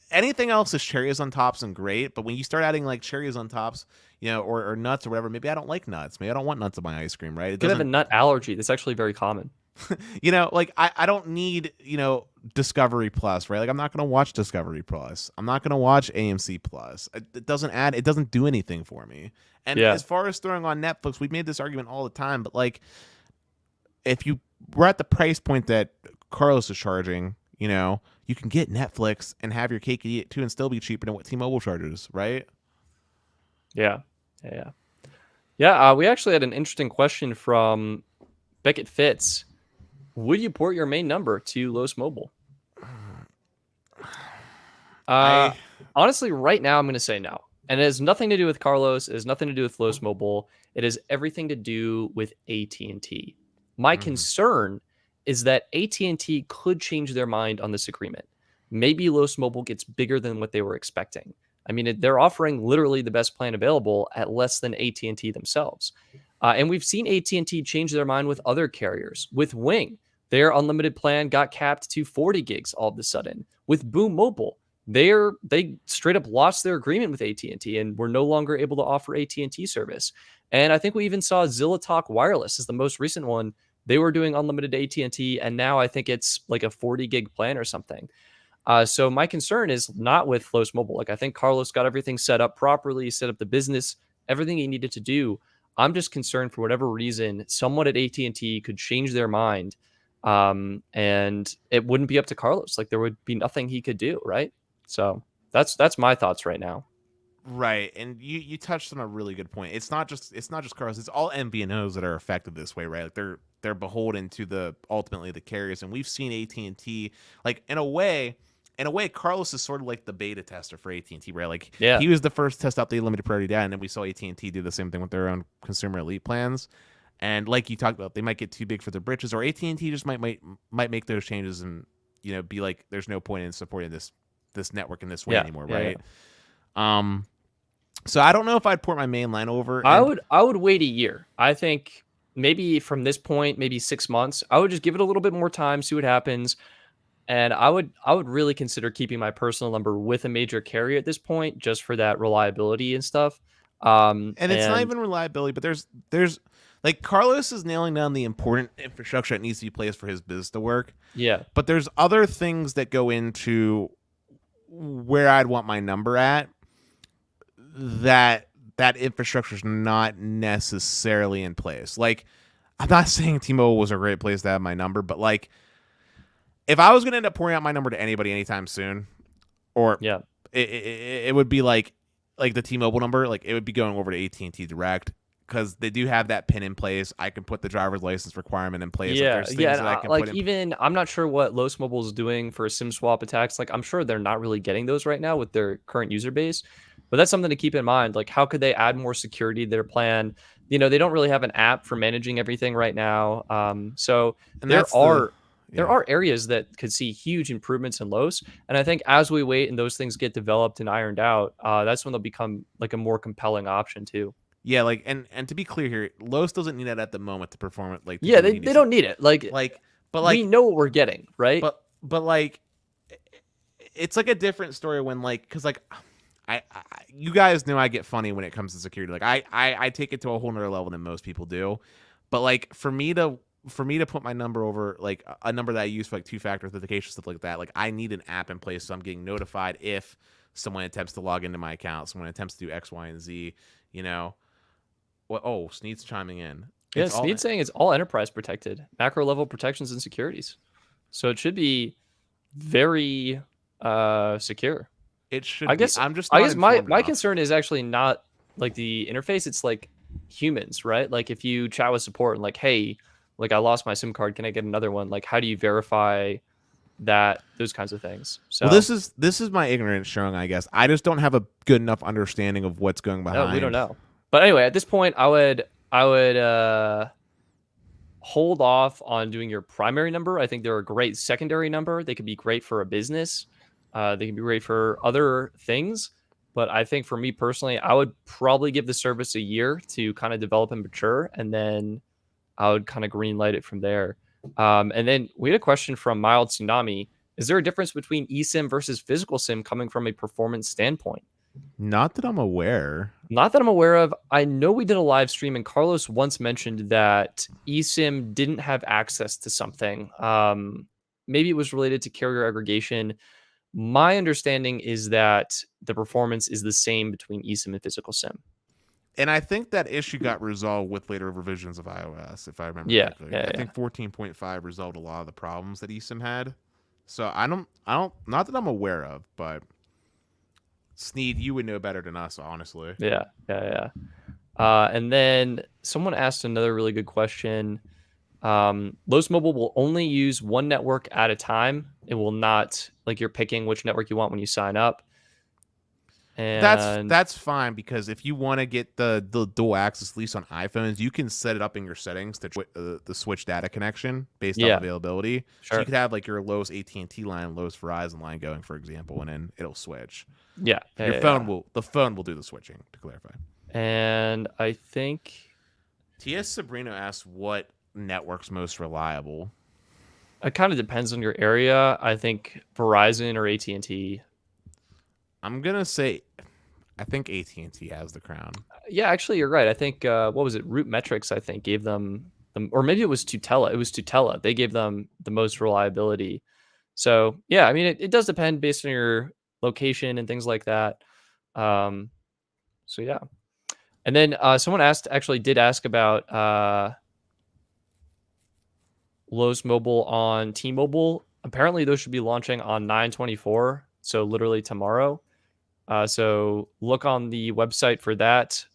anything else is cherries on tops and great, but when you start adding like cherries on tops, or nuts or whatever, maybe I don't like nuts. Maybe I don't want nuts on my ice cream, right? It You could have a doesn't, nut allergy. That's actually very common. like I don't need, Discovery Plus, right? Like I'm not going to watch Discovery Plus. I'm not going to watch AMC Plus. It doesn't do anything for me. And Yeah. as far as throwing on Netflix, we've made this argument all the time, but like if you were at the price point that Carlos is charging, you can get Netflix and have your cake and eat it too and still be cheaper than what T-Mobile charges, right? Yeah. Yeah. Yeah. We actually had an interesting question from Beckett Fitz. Would you port your main number to Los Mobile? Uh, I Honestly, right now I'm going to say no. And it has nothing to do with Carlos. It has nothing to do with Los Mobile. It has everything to do with AT&T. My mhm. concern is that AT&T could change their mind on this agreement. Maybe Los Mobile gets bigger than what they were expecting. I mean, they're offering literally the best plan available at less than AT&T themselves. And we've seen AT&T change their mind with other carriers. With Wing, their unlimited plan got capped to 40 gigs all of a sudden. With Boom Mobile, they straight up lost their agreement with AT&T and were no longer able to offer AT&T service. And I think we even saw Zilla Talk Wireless as the most recent one. They were doing unlimited AT&T, and now I think it's like a 40 gig plan or something. So my concern is not with Los Mobile. Like I think Carlos got everything set up properly, set up the business, everything he needed to do. I'm just concerned for whatever reason, someone at AT&T could change their mind, and it wouldn't be up to Carlos. Like there would be nothing he could do, right? So that's my thoughts right now. Right, and you touched on a really good point. It's not just Carlos. It's all MVNOs that are affected this way, right? Like they're beholden to the ultimately the carriers, and we've seen AT&T like in a way, Carlos is sort of like the beta tester for AT&T, right? Like Yeah, he was the first to test out the limited priority data, and then we saw AT&T do the same thing with their own consumer elite plans. And like you talked about, they might get too big for their britches, or AT&T just might make those changes and be like, there's no point in supporting this network in this way yeah, anymore, yeah, yeah. right? Um, so I don't know if I'd port my main line over. I And would I would wait a year. I think maybe from this point, maybe 6 months. I would just give it a little bit more time, see what happens. And I would really consider keeping my personal number with a major carrier at this point, just for that reliability and stuff. it's not And even reliability, but there's like Carlos is nailing down the important infrastructure that needs to be placed for his business to work. yeah, But there's other things that go into where I'd want my number at that infrastructure is not necessarily in place. Like I'm not saying T-Mobile was a great place to have my number, but like if I was going to end up pouring out my number to anybody anytime soon, or yeah, it would be like the T-Mobile number, like it would be going over to AT&T Direct because they do have that pin in place. I can put the driver's license requirement in place. Like yeah, there's yeah. things And that I can put like in. even I'm not sure what Los Mobile is doing for SIM swap attacks. Like I'm sure they're not really getting those right now with their current user base. But that's something to keep in mind. Like how could they add more security to their plan? They don't really have an app for managing everything right now. So And there that's the are there yeah. are areas that could see huge improvements in Los. And I think as we wait and those things get developed and ironed out, that's when they'll become like a more compelling option too. Yeah, like and to be clear here, Los doesn't need that at the moment to perform it like to Yeah, do what they, he they needs to. don't need it. Like Like, but we like, know what we're getting, right? but like, it's like a different story when like, because like, I you guys know I get funny when it comes to security. Like I take it to a whole nother level than most people do. But like for me to put my number over like a number that I use for like two-factor authentication stuff like that, like I need an app in place so I'm getting notified if someone attempts to log into my account, someone attempts to do X, Y, and Z. You know, what? Oh, Sneed's chiming in. Yeah, It's all Sneed saying it's all enterprise protected, macro level protections and securities. So it should be very secure. it should I be. guess I'm just I not guess my informed my enough. concern is actually not like the interface, it's like humans, right? Like if you chat with support and like, hey, like I lost my SIM card, can I get another one? Like how do you verify that, those kinds of things? Well, So this is my ignorance showing, I guess. I just don't have a good enough understanding of what's going no, we don't behind. know. But anyway, at this point I would hold off on doing your primary number. I think they're a great secondary number. They could be great for a business. They can be great for other things. But I think for me personally, I would probably give the service a year to kind of develop and mature, and then I would kind of green light it from there. And then we had a question from Mild Tsunami. Is there a difference between eSIM versus physical SIM coming from a performance standpoint? Not that I'm aware. Not that I'm aware of. I know we did a live stream, and Carlos once mentioned that eSIM didn't have access to something. Maybe it was related to carrier aggregation. My understanding is that the performance is the same between eSIM and physical SIM. And I think that issue got resolved with later revisions of iOS, if I remember Yeah, correctly. yeah, I yeah. think 14.5 resolved a lot of the problems that eSIM had. So I don't, not that I'm aware of, but Sneed, you would know better than us, honestly. Yeah. And then someone asked another really good question. Los Mobile will only use one network at a time. It will not, like, you're picking which network you want when you sign up. And That's fine, because if you want to get the dual access, at least on iPhones, you can set it up in your settings to the switch data connection based on availability. Sure. So you could have like your Lowe's AT&T line, Lowe's Verizon line going, for example, and then it'll switch. Yeah. The phone will do the switching, to clarify. And I think T.S. Sabrino asked what network's most reliable. it kind of depends on your area. I think Verizon or AT&T. I'm gonna say, I think AT&T has the crown. Yeah, actually, you're right. I think what was it? Root Metrics, I think, gave them, or maybe it was Tutela. It was Tutela. They gave them the most reliability. So yeah, I mean, it does depend based on your location and things like that. So yeah, and then someone did ask about Lowe's Mobile on T-Mobile. Apparently, those should be launching on 9/24, so literally tomorrow. So look on the website for that.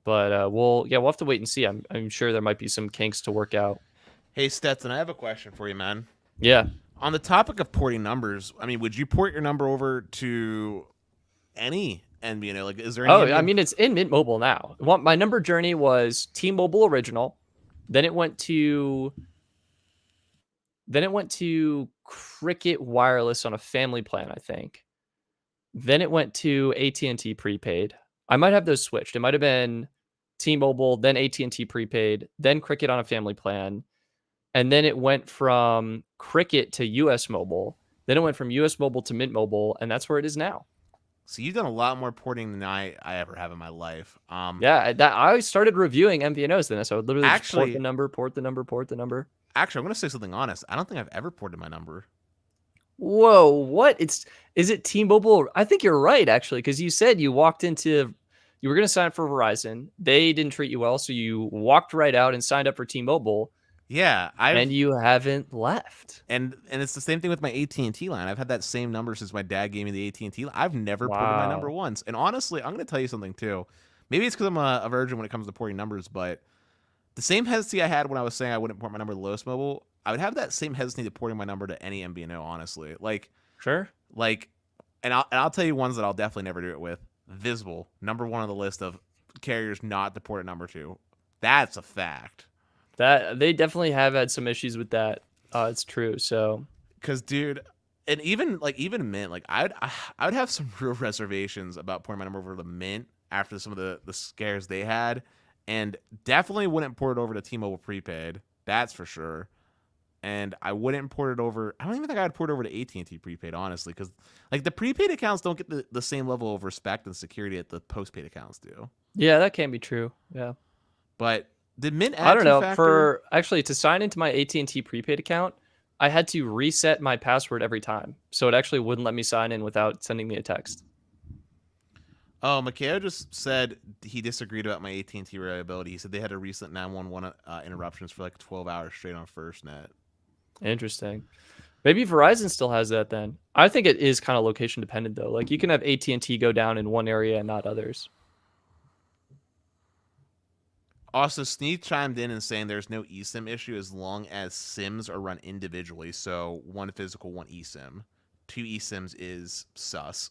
But we'll have to wait and see. I'm sure there might be some kinks to work out. Hey Stetson, I have a question for you, man. Yeah. On the topic of porting numbers, I mean, would you port your number over to any MVNO? Like, is there any? I mean, it's in Mint Mobile now. My number journey was T-Mobile original, then it went to Cricket Wireless on a family plan, I think. Then it went to AT&T prepaid. I might have those switched. It might have been T-Mobile, then AT&T prepaid, then Cricket on a family plan. And then it went from Cricket to US Mobile. Then it went from US Mobile to Mint Mobile, and that's where it is now. So you've done a lot more porting than I ever have in my life. Yeah, I started reviewing MVNOs then, so I would literally just port the number. Actually, I'm going to say something honest. I don't think I've ever ported my number. Whoa, what? Is it T-Mobile? I think you're right, actually, because you said you were going to sign up for Verizon. They didn't treat you well, so you walked right out and signed up for T-Mobile. Yeah, and you haven't left. And it's the same thing with my AT&T line. I've had that same number since my dad gave me the AT&T line. I've never ported my number once. And honestly, I'm going to tell you something too. Maybe it's because I'm a virgin when it comes to porting numbers, but the same hesitancy I had when I was saying I wouldn't port my number to Lowe's Mobile, I would have that same hesitancy to porting my number to any MVNO, honestly. Like, sure. Like, and I'll tell you ones that I'll definitely never do it with. Visible, number one on the list of carriers not to port a number to. That's a fact. That they definitely have had some issues with that. It's true. So, because dude, and even Mint, like I would have some real reservations about porting my number over to Mint after some of the scares they had, and definitely wouldn't port it over to T-Mobile prepaid. That's for sure. And I wouldn't port it over. I don't even think I would port it over to AT&T prepaid, honestly, because like the prepaid accounts don't get the same level of respect and security that the postpaid accounts do. Yeah, that can be true. Yeah, but did Mint add I don't know. factor? To sign into my AT&T prepaid account, I had to reset my password every time, so it actually wouldn't let me sign in without sending me a text. Oh, Mikhail just said he disagreed about my AT&T reliability. He said they had a recent 911 interruptions for like 12 hours straight on FirstNet. Interesting. Maybe Verizon still has that then. I think it is kind of location dependent though. Like you can have AT&T go down in one area and not others. Also, Sneed chimed in and saying there's no eSIM issue as long as SIMs are run individually. So one physical, one eSIM. 2 eSIMs is sus.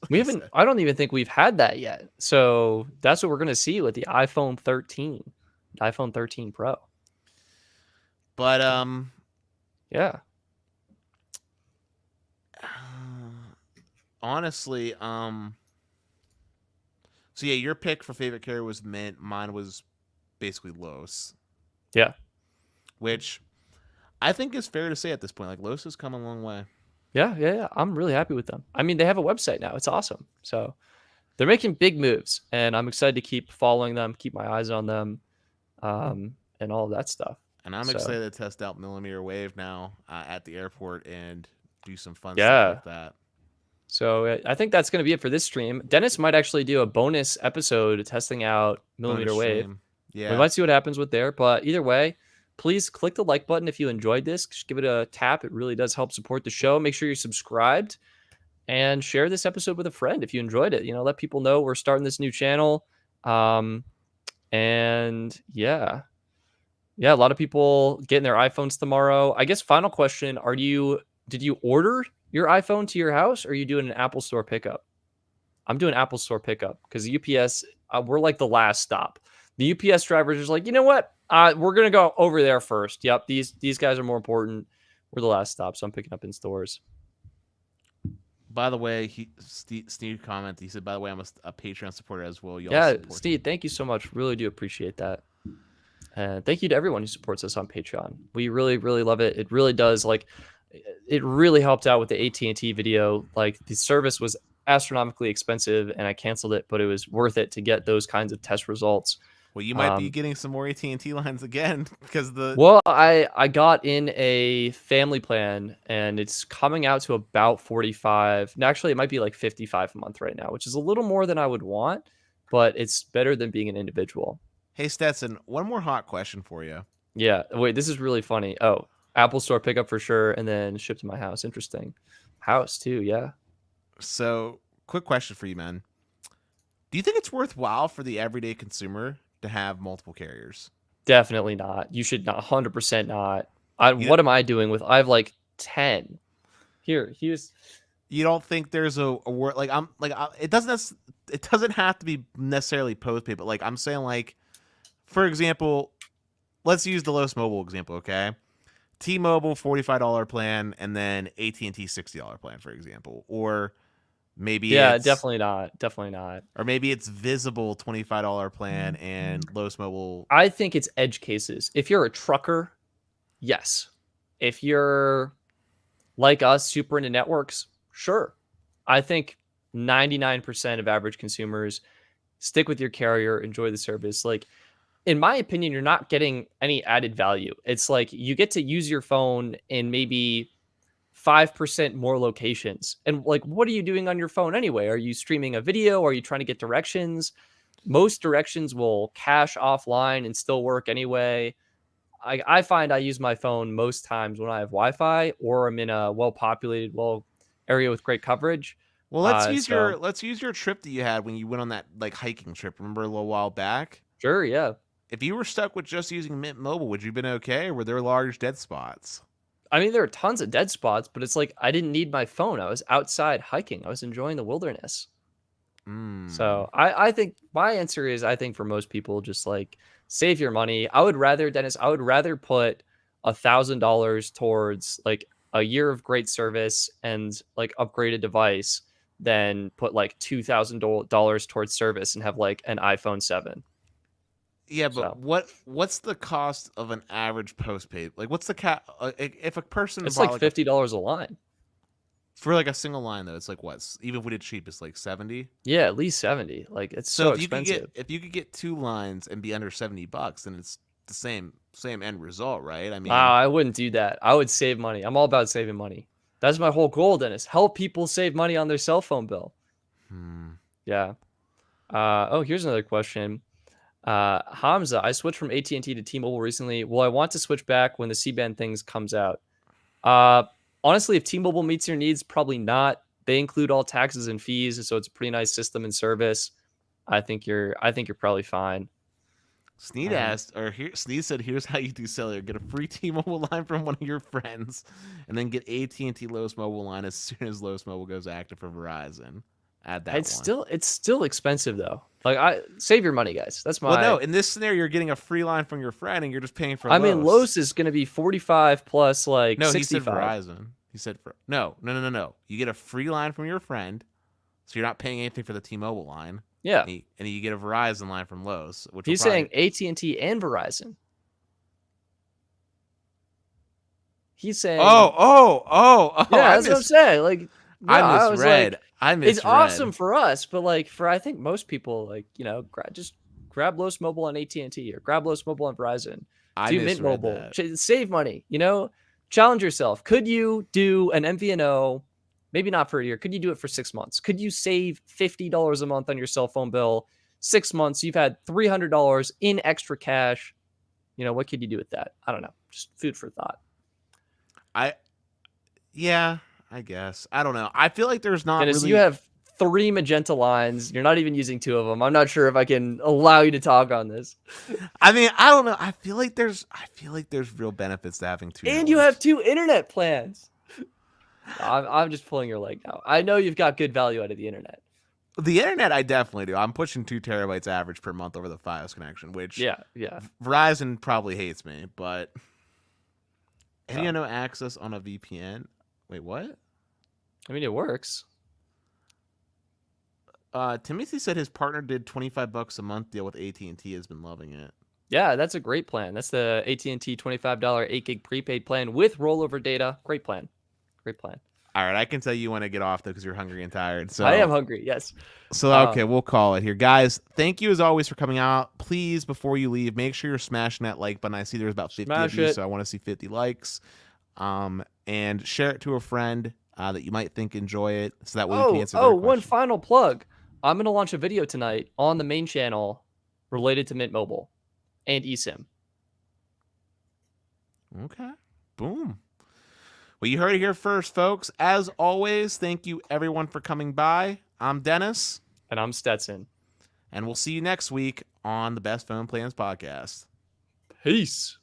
I don't even think we've had that yet. So that's what we're going to see with the iPhone 13, iPhone 13 Pro. But, yeah. Honestly, so yeah, your pick for favorite carrier was Mint. Mine was basically Lowe's. Yeah. Which I think is fair to say at this point. Like, Lowe's has come a long way. Yeah. I'm really happy with them. I mean, they have a website now. It's awesome. So they're making big moves, and I'm excited to keep following them, keep my eyes on them, and all of that stuff. And I'm excited to test out millimeter wave now at the airport and do some fun stuff like that. So I think that's going to be it for this stream. Dennis might actually do a bonus episode testing out millimeter wave. Yeah, we might see what happens with there. But either way, please click the like button if you enjoyed this. Just give it a tap. It really does help support the show. Make sure you're subscribed. and share this episode with a friend if you enjoyed it. Let people know we're starting this new channel. And yeah, a lot of people getting their iPhones tomorrow. I guess final question, did you order your iPhone to your house, or are you doing an Apple Store pickup? I'm doing Apple Store pickup because UPS, we're like the last stop. The UPS drivers are just like, you know what? We're going to go over there first. Yep, these guys are more important. We're the last stop, so I'm picking up in stores. By the way, Steve commented. He said, "By the way, I'm a Patreon supporter as well." Steve, thank you so much. Really do appreciate that. And thank you to everyone who supports us on Patreon. We really, really love it. It really does. It really helped out with the AT&T video. The service was astronomically expensive, and I canceled it, but it was worth it to get those kinds of test results. Well, you might be getting some more AT&T lines again because I got in a family plan, and it's coming out to about 45. Actually, it might be like 55 a month right now, which is a little more than I would want, but it's better than being an individual. Hey, Stetson, one more hot question for you. Yeah. Wait, this is really funny. Oh, Apple Store pickup for sure, and then ship to my house. Interesting. House too, yeah. So, quick question for you, man. Do you think it's worthwhile for the everyday consumer to have multiple carriers? Definitely not. You should not. 100% not. What am I doing with? I have like 10. Here's. You don't think there's a word it doesn't have to be necessarily postpaid, but I'm saying for example, let's use the Los Mobile example, okay? T-Mobile $45 plan and then AT&T $60 plan, for example, or maybe definitely not. Or maybe it's Visible $25 plan and Los Mobile. I think it's edge cases. If you're a trucker, yes. If you're like us, super into networks, sure. I think 99% of average consumers stick with your carrier, enjoy the service. In my opinion, you're not getting any added value. It's you get to use your phone in maybe 5% more locations. And what are you doing on your phone anyway? Are you streaming a video? Are you trying to get directions? Most directions will cache offline and still work anyway. I find I use my phone most times when I have Wi-Fi or I'm in a well-populated, area with great coverage. Well, let's use your trip that you had when you went on that hiking trip. Remember a little while back? Sure, yeah. If you were stuck with just using Mint Mobile, would you have been okay, or were there large dead spots? I mean, there are tons of dead spots, but it's I didn't need my phone. I was outside hiking. I was enjoying the wilderness. So I think my answer is, I think for most people, just save your money. I would rather, Dennis, put $1,000 towards a year of great service and upgrade a device than put $2,000 towards service and have an iPhone 7. Yeah, but what's the cost of an average postpaid? What's the cap? If a person it's $50 a line for a single line, though. It's what? Even if we did cheap, it's 70. Yeah, at least 70. It's so expensive. If you could get 2 lines and be under $70, then it's the same end result, right? I mean, I wouldn't do that. I would save money. I'm all about saving money. That's my whole goal, Dennis. Help people save money on their cell phone bill. Yeah. Here's another question. Hamza, I switched from AT&T to T-Mobile recently. Will I want to switch back when the C-band things comes out? Honestly, if T-Mobile meets your needs, probably not. They include all taxes and fees, so it's a pretty nice system and service. I think you're probably fine. Sneed said, "Here's how you do cellular: get a free T-Mobile line from one of your friends, and then get AT&T Los Mobile line as soon as Los Mobile goes active for Verizon." Add that. It's still expensive though. I save your money, guys. That's my. Well, no. In this scenario, you're getting a free line from your friend, and you're just paying for. I mean, Los is going to be 45 plus No, 65. he said Verizon. He said no. You get a free line from your friend, so you're not paying anything for the T-Mobile line. Yeah, and you get a Verizon line from Los. Which he's saying AT&T and Verizon. He's saying. Oh. Yeah, that's what I'm saying. I misread. It's awesome for us, but for I think most people, just grab Los Mobile on AT&T or grab Los Mobile on Verizon. Do Mint Mobile. Save money. Challenge yourself. Could you do an MVNO? Maybe not for a year. Could you do it for 6 months? Could you save $50 a month on your cell phone bill? 6 months, you've had $300 in extra cash. What could you do with that? I don't know. Just food for thought. Yeah. I guess. I don't know. I feel like there's not Dennis, really. you have 3 magenta lines. You're not even using 2 of them. I'm not sure if I can allow you to talk on this. I mean, I don't know. I feel like there's real benefits to having 2 And you have networks. 2 internet plans. I'm just pulling your leg now. I know you've got good value out of the internet. The internet, I definitely do. I'm pushing 2 terabytes average per month over the Fios connection, which Yeah. Verizon probably hates me. But and you Oh. have no access on a VPN. Wait, what? I mean, it works. Timothy said his partner did $25 a month deal with AT&T. Has been loving it. Yeah, that's a great plan. That's the AT&T $25 8 gig prepaid plan with rollover data. Great plan. Great plan. All right, I can tell you want to get off though because you're hungry and tired. So I am hungry. Yes. okay, we'll call it here, guys. Thank you as always for coming out. Please, before you leave, make sure you're smashing that like button. I see there's about 50 Smash of you, it. so I want to see 50 likes. And share it to a friend that you might think enjoy it, so that way we can answer their one question. final plug. I'm going to launch a video tonight on the main channel related to Mint Mobile and eSIM. Okay. Boom. Well, you heard it here first, folks. As always, thank you everyone for coming by. I'm Dennis. And I'm Stetson. And we'll see you next week on the Best Phone Plans Podcast. Peace.